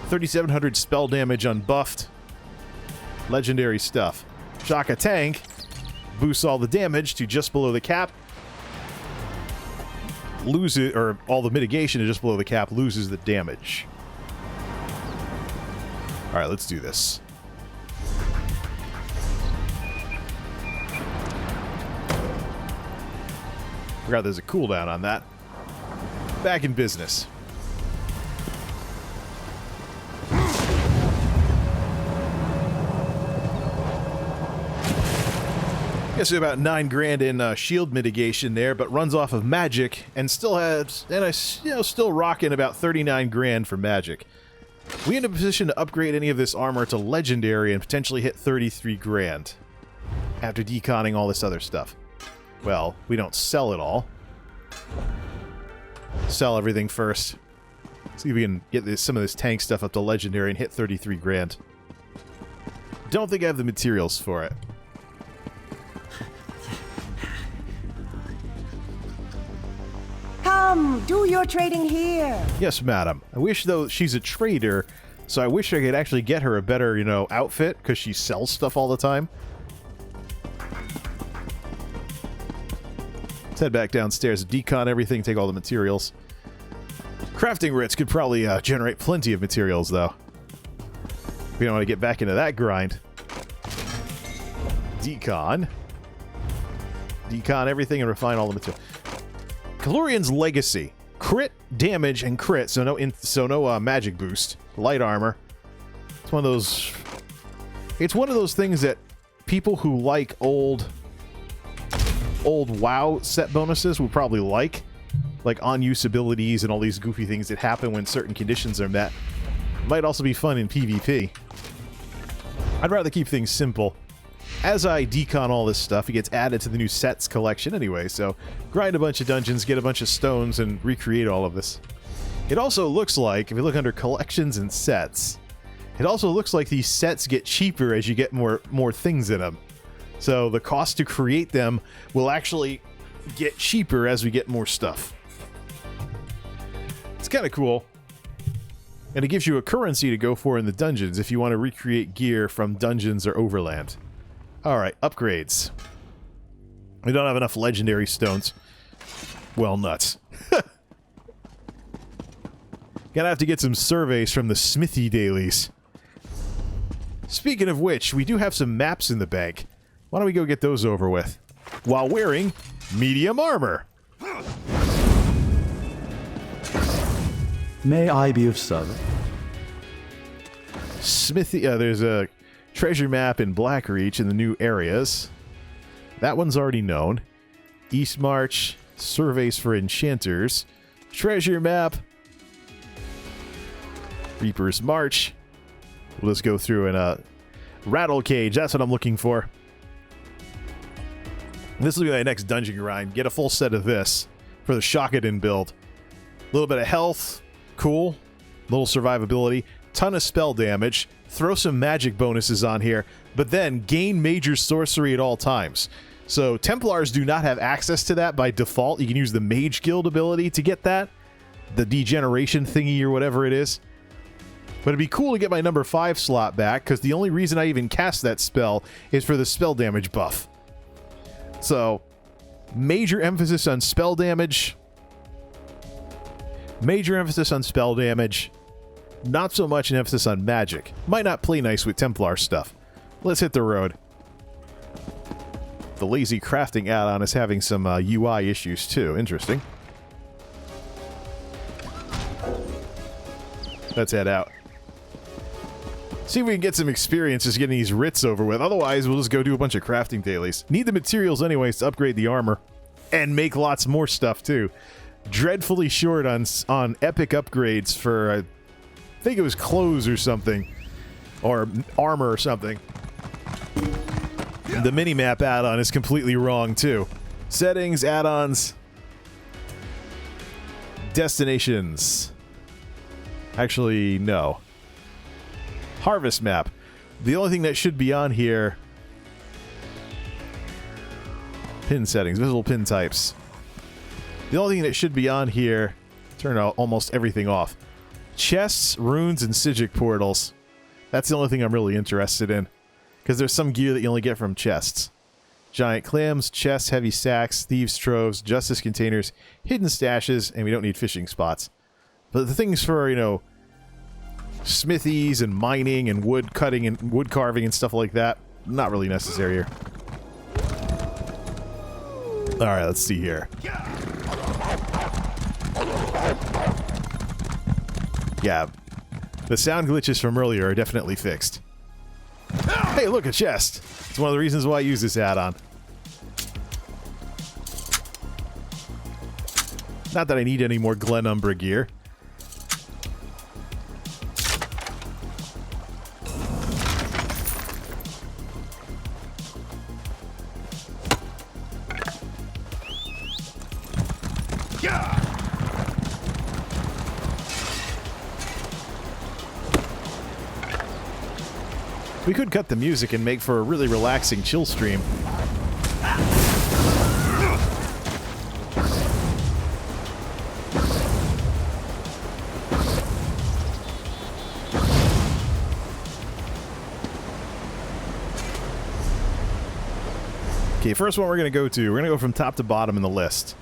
Speaker 1: 3,700 spell damage unbuffed. Legendary stuff. Shaka Tank boosts all the damage to just below the cap. Loses, or all the mitigation to just below the cap, loses the damage. Alright, let's do this. Forgot there's a cooldown on that. Back in business. Gets about 9 grand in shield mitigation there, but runs off of magic and still has, still rocking about 39 grand for magic. We in a position to upgrade any of this armor to legendary and potentially hit 33 grand after deconning all this other stuff. Well, we don't sell it all. Sell everything first. See if we can get some of this tank stuff up to legendary and hit 33 grand. Don't think I have the materials for it.
Speaker 10: Come, do your trading here.
Speaker 1: Yes, madam. I wish, though, she's a trader, so I wish I could actually get her a better, outfit, because she sells stuff all the time. Let's head back downstairs, decon everything, take all the materials. Crafting writs could probably generate plenty of materials, though. We don't want to get back into that grind. Decon. Decon everything and refine all the materials. Kalurian's Legacy. Crit, damage, and crit, so no magic boost. Light armor. It's one of those... It's one of those things that people who like old WoW set bonuses will probably like on-use abilities and all these goofy things that happen when certain conditions are met. Might also be fun in PvP. I'd rather keep things simple. As I decon all this stuff, it gets added to the new sets collection anyway, so grind a bunch of dungeons, get a bunch of stones, and recreate all of this. It also looks like, if you look under collections and sets, it also looks like these sets get cheaper as you get more things in them. So the cost to create them will actually get cheaper as we get more stuff. It's kind of cool. And it gives you a currency to go for in the dungeons if you want to recreate gear from dungeons or overland. Alright, upgrades. We don't have enough legendary stones. Well, nuts. Gonna have to get some surveys from the smithy dailies. Speaking of which, we do have some maps in the bank. Why don't we go get those over with? While wearing medium armor.
Speaker 8: May I be of service?
Speaker 1: Smithy, there's a treasure map in Blackreach in the new areas. That one's already known. East March, surveys for enchanters, treasure map, Reaper's March. We'll just go through and rattle cage. That's what I'm looking for. This will be my next dungeon grind. Get a full set of this for the Shakadin build. A little bit of health, cool. Little survivability, ton of spell damage. Throw some magic bonuses on here, but then gain major sorcery at all times. So Templars do not have access to that by default. You can use the Mage Guild ability to get that. The degeneration thingy or whatever it is. But it'd be cool to get my number 5 slot back, because the only reason I even cast that spell is for the spell damage buff. So, major emphasis on spell damage. Major emphasis on spell damage. Not so much an emphasis on magic. Might not play nice with Templar stuff. Let's hit the road. The lazy crafting add-on is having some UI issues too. Interesting. Let's head out. See if we can get some experience just getting these writs over with. Otherwise, we'll just go do a bunch of crafting dailies. Need the materials anyways to upgrade the armor. And make lots more stuff too. Dreadfully short on epic upgrades for... I think it was clothes or something. Or armor or something. The minimap add-on is completely wrong, too. Settings, add-ons. Destinations. Actually, no. Harvest map. The only thing that should be on here... Pin settings, visible pin types. The only thing that should be on here... Turn almost everything off. Chests, runes, and Psijic portals. That's the only thing I'm really interested in. Because there's some gear that you only get from chests. Giant clams, chests, heavy sacks, thieves' troves, justice containers, hidden stashes, and we don't need fishing spots. But the things for, you know, smithies and mining and wood cutting and wood carving and stuff like that, not really necessary here. Alright, let's see here. Yeah, the sound glitches from earlier are definitely fixed. Hey, look, a chest! It's one of the reasons why I use this add-on. Not that I need any more Glen Umbra gear. We could cut the music and make for a really relaxing chill stream. Okay, first one we're going to go to. We're going to go from top to bottom in the list.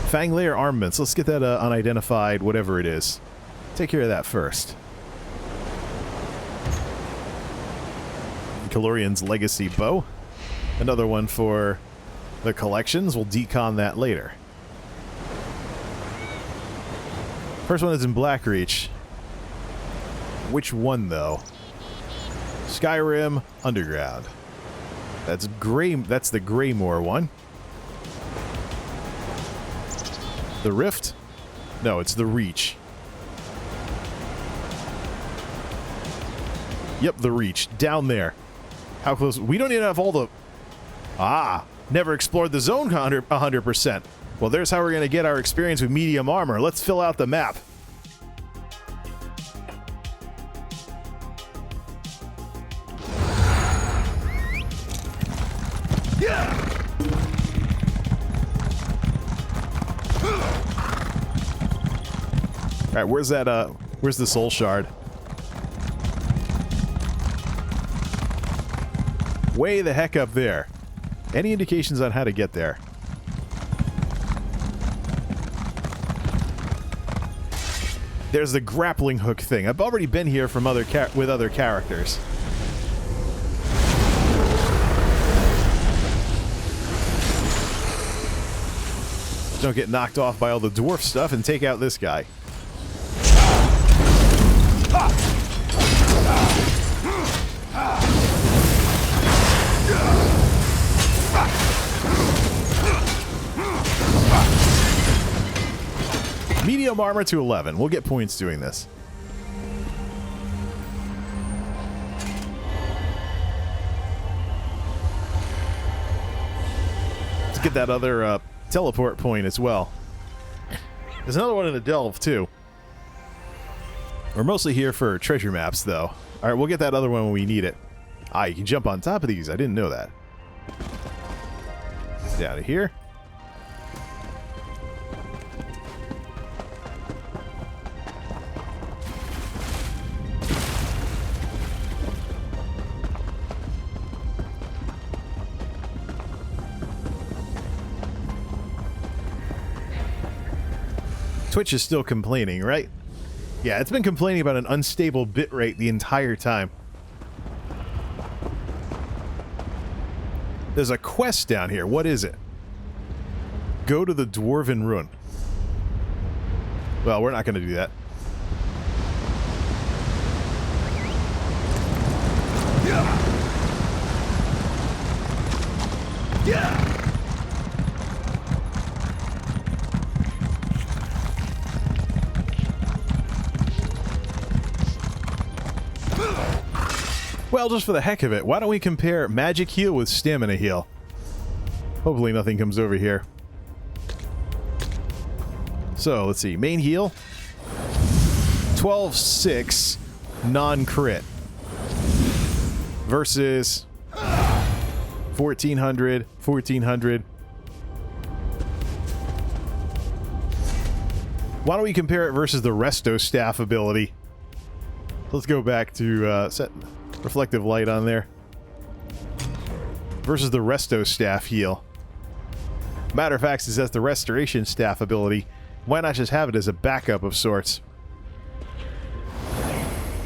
Speaker 1: Fang Layer Armaments. Let's get that unidentified whatever it is. Take care of that first. Calorian's Legacy Bow. Another one for the collections. We'll decon that later. First one is in Blackreach. Which one, though? Skyrim Underground. That's Grey. That's the Greymore one. The Rift? No, it's the Reach. Yep, the Reach. Down there. How close? We don't even have all the... Ah! Never explored the zone 100%. Well, there's how we're going to get our experience with medium armor. Let's fill out the map. Alright, where's that, where's the soul shard? Way the heck up there. Any indications on how to get there? There's the grappling hook thing. I've already been here from with other characters. Don't get knocked off by all the dwarf stuff and take out this guy. Medium armor to 11. We'll get points doing this. Let's get that other teleport point as well. There's another one in the Delve, too. We're mostly here for treasure maps, though. Alright, we'll get that other one when we need it. Ah, you can jump on top of these. I didn't know that. Down to here. Twitch is still complaining, right? Yeah, it's been complaining about an unstable bitrate the entire time. There's a quest down here. What is it? Go to the Dwarven Ruin. Well, we're not going to do that. Yeah. Well, just for the heck of it, why don't we compare magic heal with stamina heal? Hopefully nothing comes over here. So, let's see. Main heal. 12-6 non-crit. Versus 1400, 1400. Why don't we compare it versus the Resto Staff ability? Let's go back to set reflective light on there. Versus the Resto Staff heal. Matter of fact, since that's the Restoration Staff ability, why not just have it as a backup of sorts?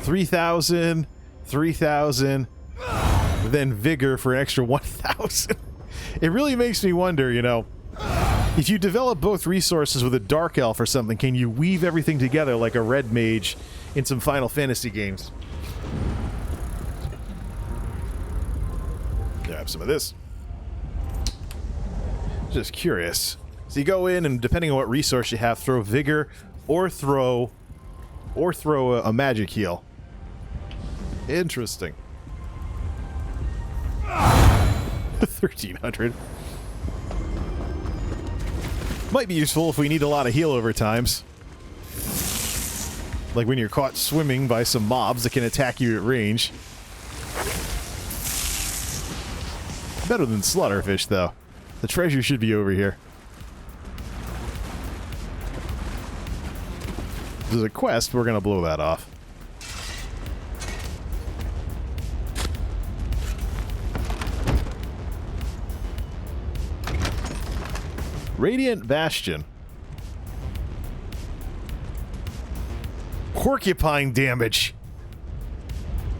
Speaker 1: 3,000, 3,000, then Vigor for an extra 1,000. It really makes me wonder, you know, if you develop both resources with a Dark Elf or something, can you weave everything together like a Red Mage in some Final Fantasy games? Grab some of this. Just curious. So you go in, and depending on what resource you have, throw Vigor or throw a magic heal. Interesting. 1300. Might be useful if we need a lot of heal over times. Like when you're caught swimming by some mobs that can attack you at range. Better than Slaughterfish, though. The treasure should be over here. There's a quest, we're gonna blow that off. Radiant Bastion. Porcupine damage.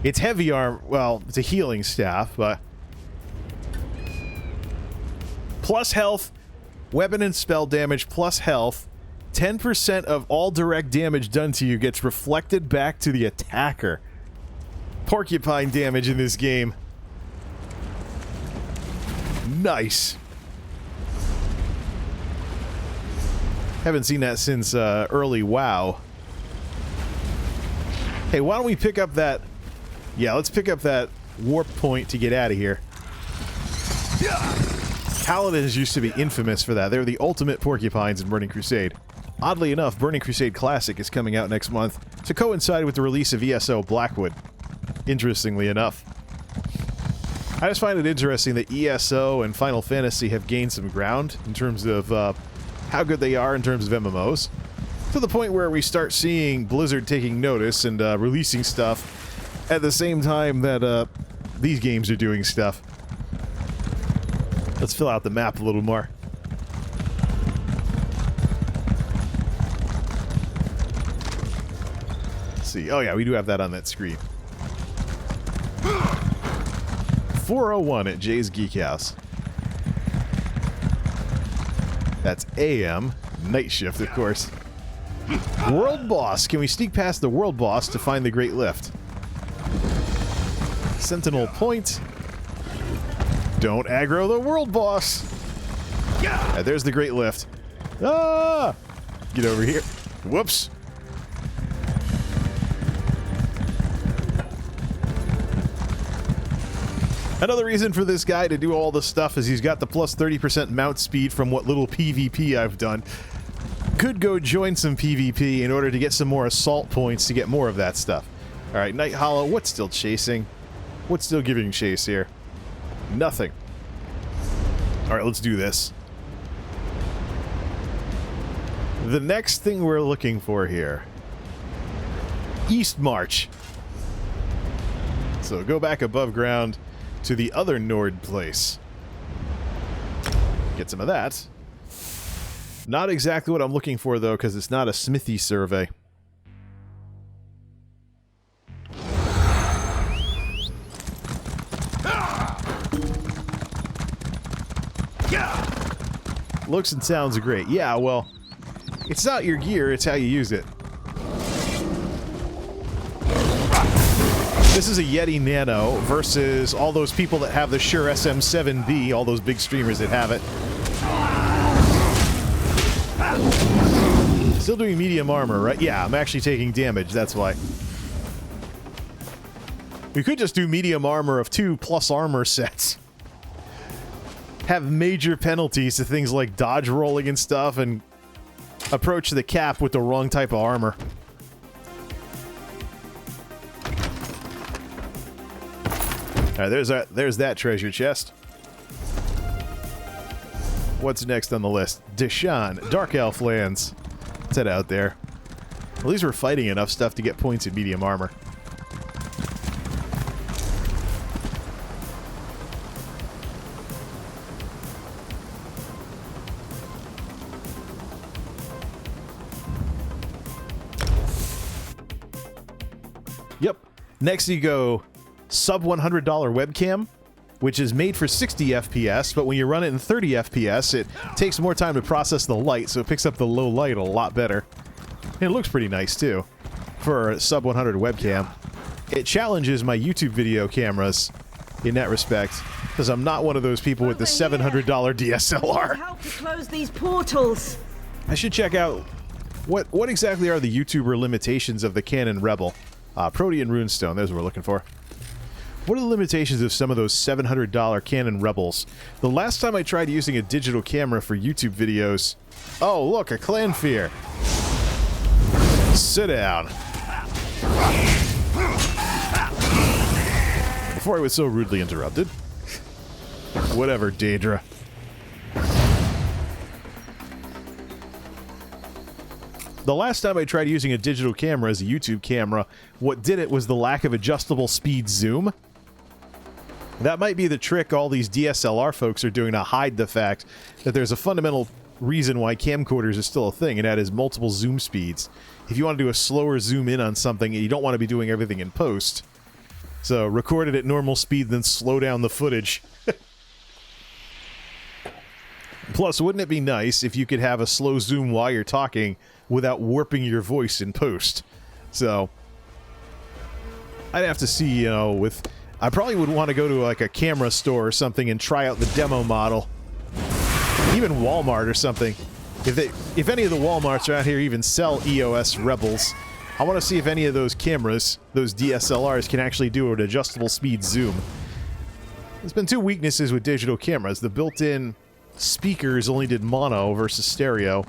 Speaker 1: It's heavy arm. Well, it's a healing staff, but plus health, weapon and spell damage plus health. 10% of all direct damage done to you gets reflected back to the attacker. Porcupine damage in this game. Nice. Haven't seen that since early WoW. Hey, why don't we pick up that... Yeah, let's pick up that warp point to get out of here. Paladins used to be infamous for that. They were the ultimate porcupines in Burning Crusade. Oddly enough, Burning Crusade Classic is coming out next month to coincide with the release of ESO Blackwood. Interestingly enough. I just find it interesting that ESO and Final Fantasy have gained some ground in terms of how good they are in terms of MMOs. To the point where we start seeing Blizzard taking notice and releasing stuff at the same time that these games are doing stuff. Let's fill out the map a little more. Let's see. Oh yeah, we do have that on that screen. 401 at Jay's Geek House. That's AM. Night shift, of course. World Boss. Can we sneak past the World Boss to find the Great Lift? Sentinel Point. Don't aggro the World Boss. There's the Great Lift. Ah! Get over here. Whoops. Another reason for this guy to do all this stuff is he's got the plus 30% mount speed from what little PvP I've done. Could go join some PvP in order to get some more assault points to get more of that stuff. Alright, Night Hollow, what's still chasing? What's still giving chase here? Nothing. Alright, let's do this. The next thing we're looking for here. East March. So go back above ground to the other Nord place. Get some of that. Not exactly what I'm looking for, though, because it's not a smithy survey. Looks and sounds great. Yeah, well, it's not your gear, it's how you use it. This is a Yeti Nano versus all those people that have the Shure SM7B, all those big streamers that have it. Still doing medium armor, right? Yeah, I'm actually taking damage, that's why. We could just do medium armor of 2 plus armor sets. Have major penalties to things like dodge rolling and stuff, and approach the cap with the wrong type of armor. Alright, there's that treasure chest. What's next on the list? Deshaan, Dark Elf lands. Let's head out there. At least we're fighting enough stuff to get points in medium armor. Yep. Next you go sub $100 webcam which is made for 60 FPS, but when you run it in 30 FPS, it takes more time to process the light, so it picks up the low light a lot better. And it looks pretty nice, too, for a sub 100 webcam. It challenges my YouTube video cameras in that respect, because I'm not one of those people with the $700 DSLR.
Speaker 10: Help to close these portals.
Speaker 1: I should check out what exactly are the YouTuber limitations of the Canon Rebel. Protean Runestone, there's what we're looking for. What are the limitations of some of those $700 Canon Rebels? The last time I tried using a digital camera for YouTube videos... Oh, look, a clan fear. Sit down. Before I was so rudely interrupted. Whatever, Daedra. The last time I tried using a digital camera as a YouTube camera, what did it was the lack of adjustable speed zoom. That might be the trick all these DSLR folks are doing to hide the fact that there's a fundamental reason why camcorders are still a thing, and that is multiple zoom speeds. If you want to do a slower zoom in on something, you don't want to be doing everything in post. So record it at normal speed, then slow down the footage. Plus, wouldn't it be nice if you could have a slow zoom while you're talking without warping your voice in post? So, I'd have to see, you know, with... I probably would want to go to, like, a camera store or something and try out the demo model. Even Walmart or something. If any of the Walmarts around here even sell EOS Rebels, I want to see if any of those cameras, those DSLRs, can actually do an adjustable speed zoom. There's been two weaknesses with digital cameras. The built-in speakers only did mono versus stereo.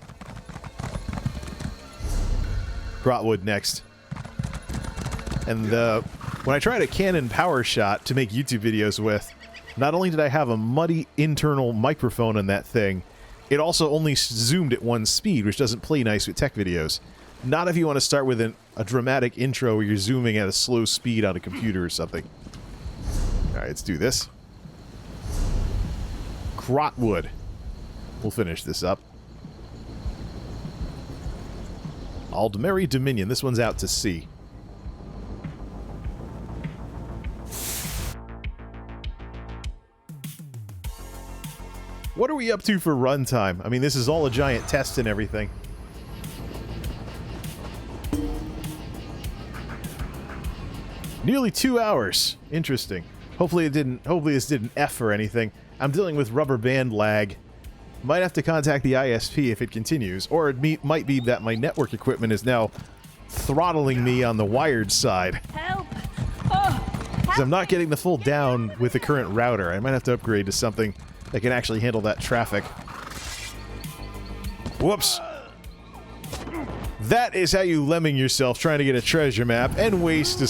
Speaker 1: Grotwood next. And when I tried a Canon PowerShot to make YouTube videos with, not only did I have a muddy internal microphone in that thing, it also only zoomed at one speed, which doesn't play nice with tech videos. Not if you want to start with a dramatic intro where you're zooming at a slow speed on a computer or something. Alright, let's do this. Grotwood. We'll finish this up. Aldmeri Dominion. This one's out to sea. What are we up to for runtime? I mean, this is all a giant test and everything. Nearly 2 hours. Interesting. Hopefully this didn't F or anything. I'm dealing with rubber band lag. Might have to contact the ISP if it continues, or it might be that my network equipment is now throttling me on the wired side.
Speaker 4: Help! Oh,
Speaker 1: Because I'm not getting the full down with the current router. I might have to upgrade to something that can actually handle that traffic. Whoops! That is how you lemming yourself trying to get a treasure map and waste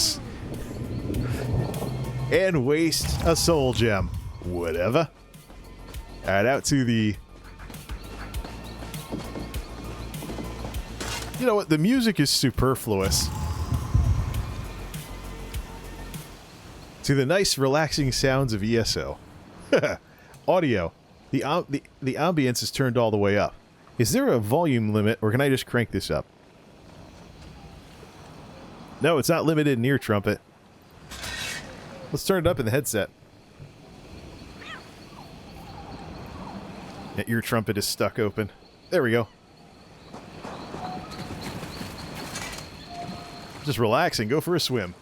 Speaker 1: a soul gem. Whatever. Alright, out to the... You know what? The music is superfluous. To the nice, relaxing sounds of ESO. Audio. The ambience is turned all the way up. Is there a volume limit, or can I just crank this up? No, it's not limited in ear trumpet. Let's turn it up in the headset. That ear trumpet is stuck open. There we go. Just relax and go for a swim.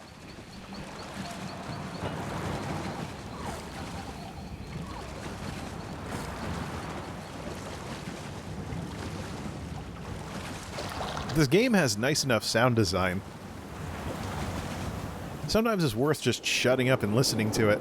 Speaker 1: This game has nice enough sound design. Sometimes it's worth just shutting up and listening to it.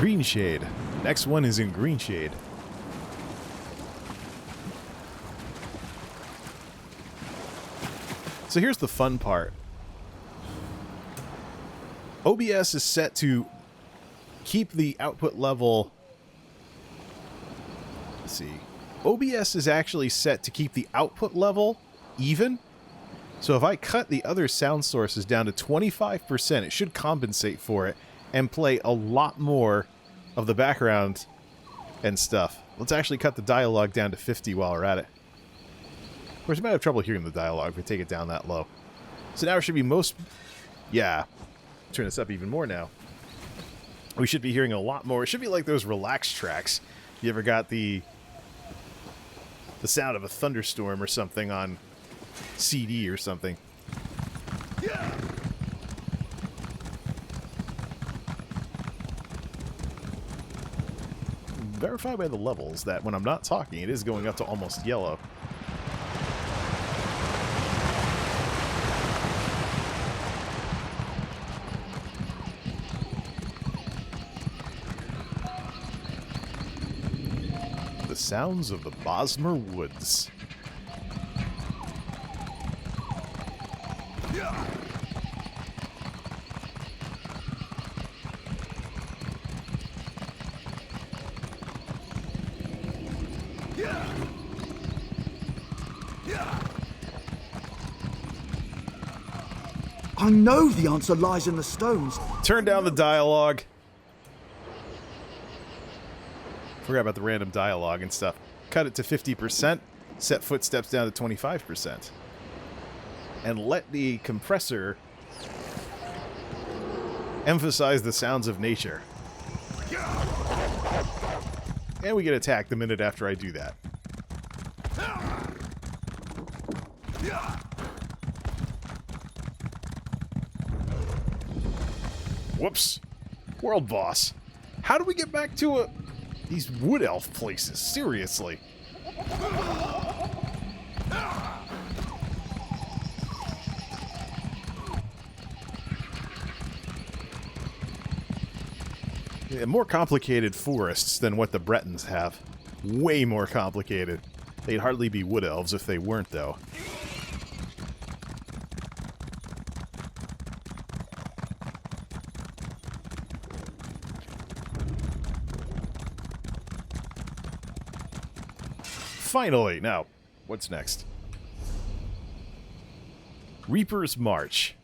Speaker 1: Green Shade. Next one is in Green Shade. So here's the fun part. OBS is set to keep the output level... Let's see. OBS is actually set to keep the output level even. So if I cut the other sound sources down to 25%, it should compensate for it and play a lot more of the background and stuff. Let's actually cut the dialogue down to 50 while we're at it. Of course, you might have trouble hearing the dialogue if we take it down that low. So now it should be most... Yeah. Turn this up even more now. We should be hearing a lot more. It should be like those relax tracks. You ever got the sound of a thunderstorm or something on CD or something? Yeah. Verify by the levels that when I'm not talking, it is going up to almost yellow. The sounds of the Bosmer Woods.
Speaker 2: I know the answer lies in the stones.
Speaker 1: Turn down the dialogue. Forgot about the random dialogue and stuff. Cut it to 50%. Set footsteps down to 25%. And let the compressor emphasize the sounds of nature. And we get attacked the minute after I do that. Whoops. World boss. How do we get back to these wood elf places? Seriously. Yeah, more complicated forests than what the Bretons have. Way more complicated. They'd hardly be wood elves if they weren't, though. Finally! Now, what's next? Reaper's March.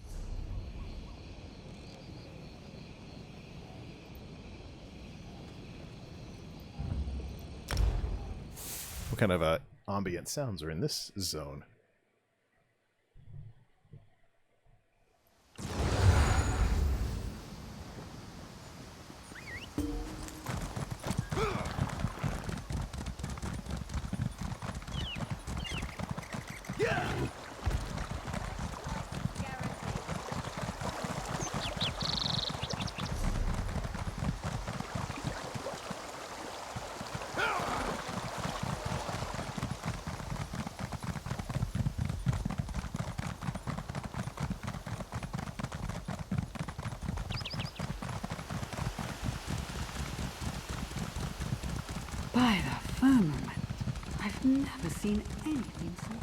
Speaker 1: What kind of ambient sounds are in this zone?
Speaker 10: By the firmament, I've never seen anything so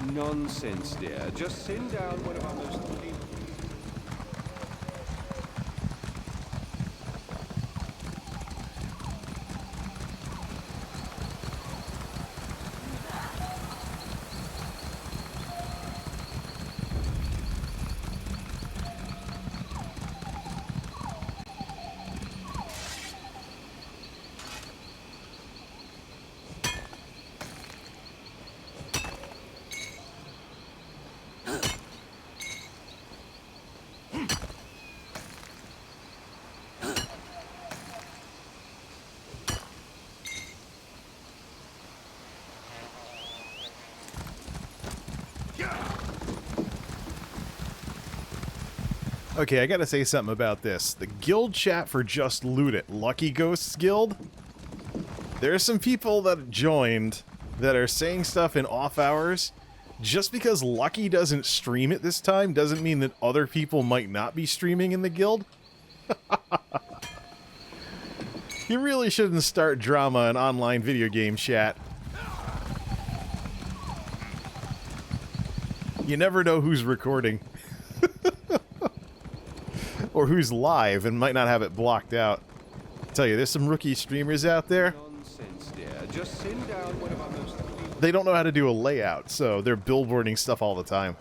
Speaker 10: grand.
Speaker 8: Nonsense, dear. Just send down one of our most believable...
Speaker 1: Okay, I gotta say something about this. The guild chat for Just Loot It, Lucky Ghosts Guild, there are some people that joined that are saying stuff in off hours. Just because Lucky doesn't stream it this time doesn't mean that other people might not be streaming in the guild. You really shouldn't start drama in online video game chat. You never know who's recording. Or who's live and might not have it blocked out. I tell you, there's some rookie streamers out there.
Speaker 8: Nonsense, dear. Just send down one of our most...
Speaker 1: They don't know how to do a layout, so they're billboarding stuff all the time.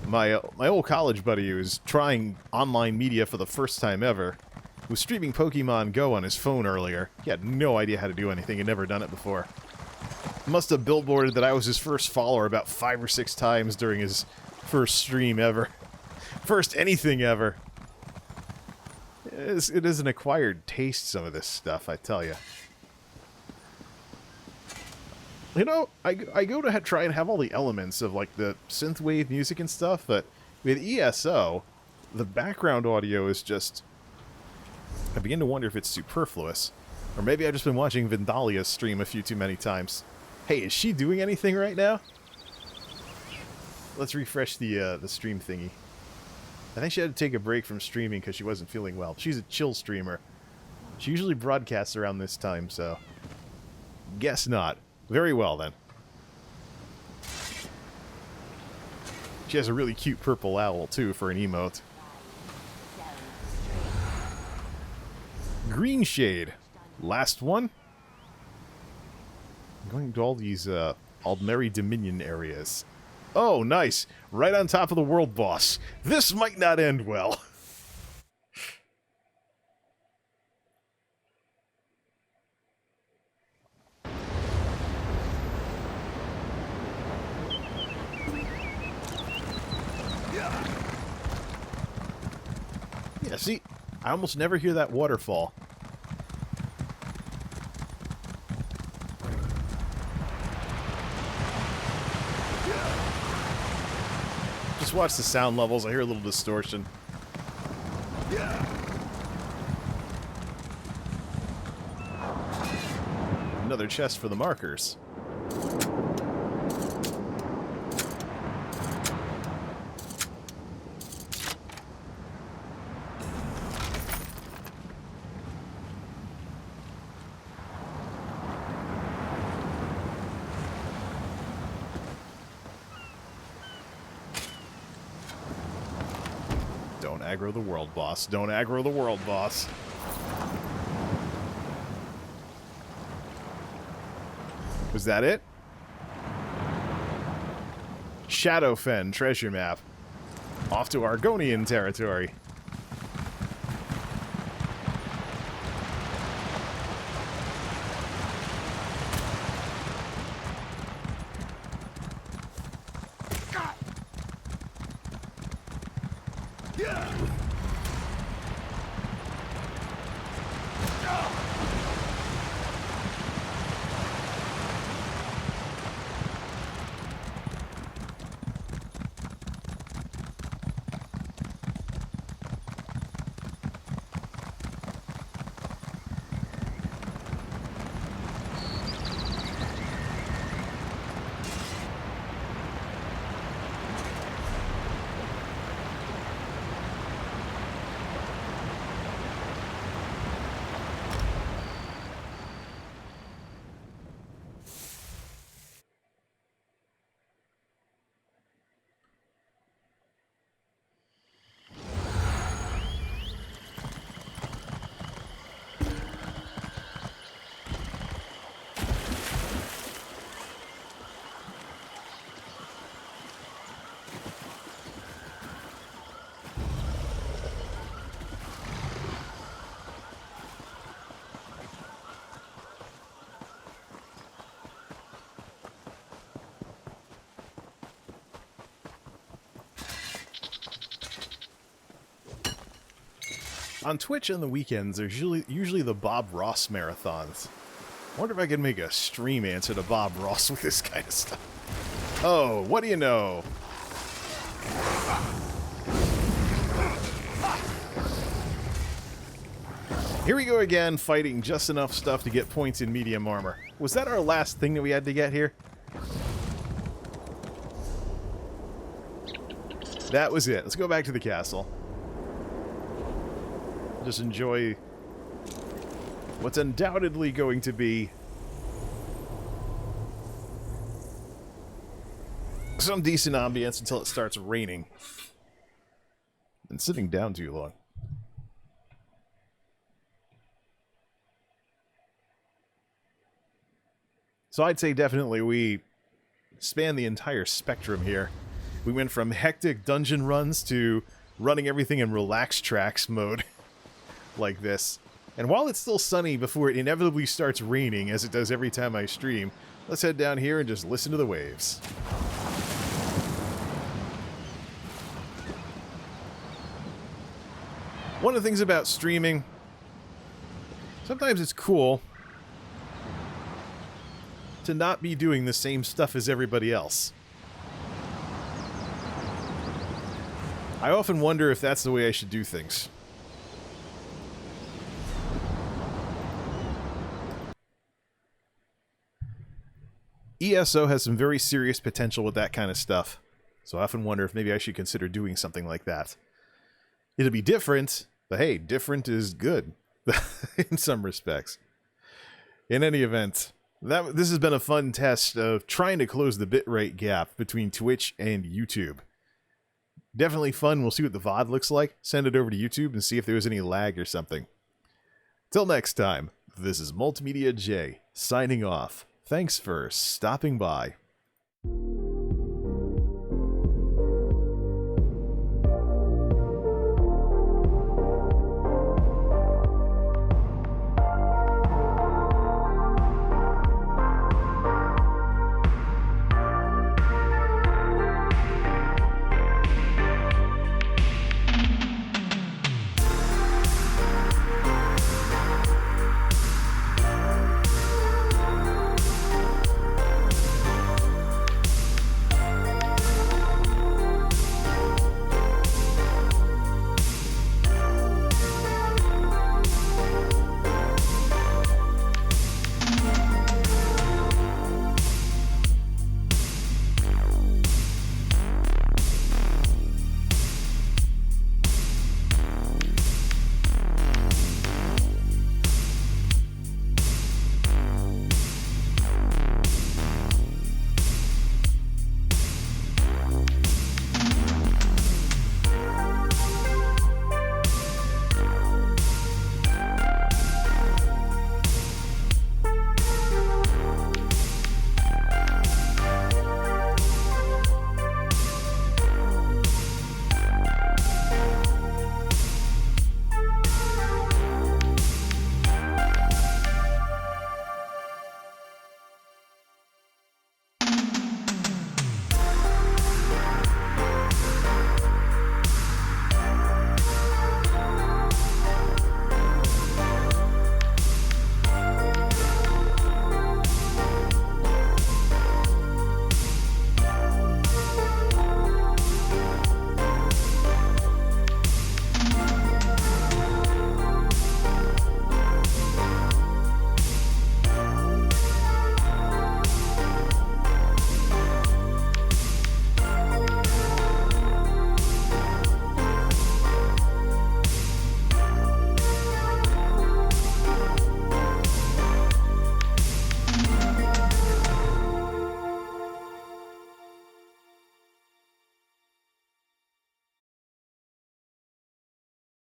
Speaker 1: My old college buddy who was trying online media for the first time ever was streaming Pokemon Go on his phone earlier. He had no idea how to do anything. He'd never done it before. Must have billboarded that I was his first follower about 5 or 6 times during his first stream ever. First anything ever. It is an acquired taste, some of this stuff, I tell you. You know, I go to try and have all the elements of, like, the synthwave music and stuff, but with ESO, the background audio is just... I begin to wonder if it's superfluous. Or maybe I've just been watching Vindalia's stream a few too many times. Hey, is she doing anything right now? Let's refresh the stream thingy. I think she had to take a break from streaming because she wasn't feeling well. She's a chill streamer. She usually broadcasts around this time, so... Guess not. Very well, then. She has a really cute purple owl, too, for an emote. Green Shade. Last one. I'm going to all these Aldmeri Dominion areas. Oh, nice. Right on top of the world boss. This might not end well. Yeah, see, I almost never hear that waterfall. Just watch the sound levels. I hear a little distortion. Another chest for the markers. Don't aggro the world boss. Don't aggro the world boss. Was that it? Shadowfen treasure map. Off to Argonian territory. On Twitch on the weekends, there's usually the Bob Ross marathons. I wonder if I can make a stream answer to Bob Ross with this kind of stuff. Oh, what do you know? Here we go again, fighting just enough stuff to get points in medium armor. Was that our last thing that we had to get here? That was it. Let's go back to the castle. Just enjoy what's undoubtedly going to be some decent ambience until it starts raining. And sitting down too long. So I'd say definitely we span the entire spectrum here. We went from hectic dungeon runs to running everything in relax tracks mode like this. And while it's still sunny before it inevitably starts raining, as it does every time I stream, let's head down here and just listen to the waves. One of the things about streaming, sometimes it's cool to not be doing the same stuff as everybody else. I often wonder if that's the way I should do things. ESO has some very serious potential with that kind of stuff, so I often wonder if maybe I should consider doing something like that. It'll be different, but hey, different is good in some respects. In any event, this has been a fun test of trying to close the bitrate gap between Twitch and YouTube. Definitely fun. We'll see what the VOD looks like. Send it over to YouTube and see if there was any lag or something. Till next time, this is MultimediaJay signing off. Thanks for stopping by.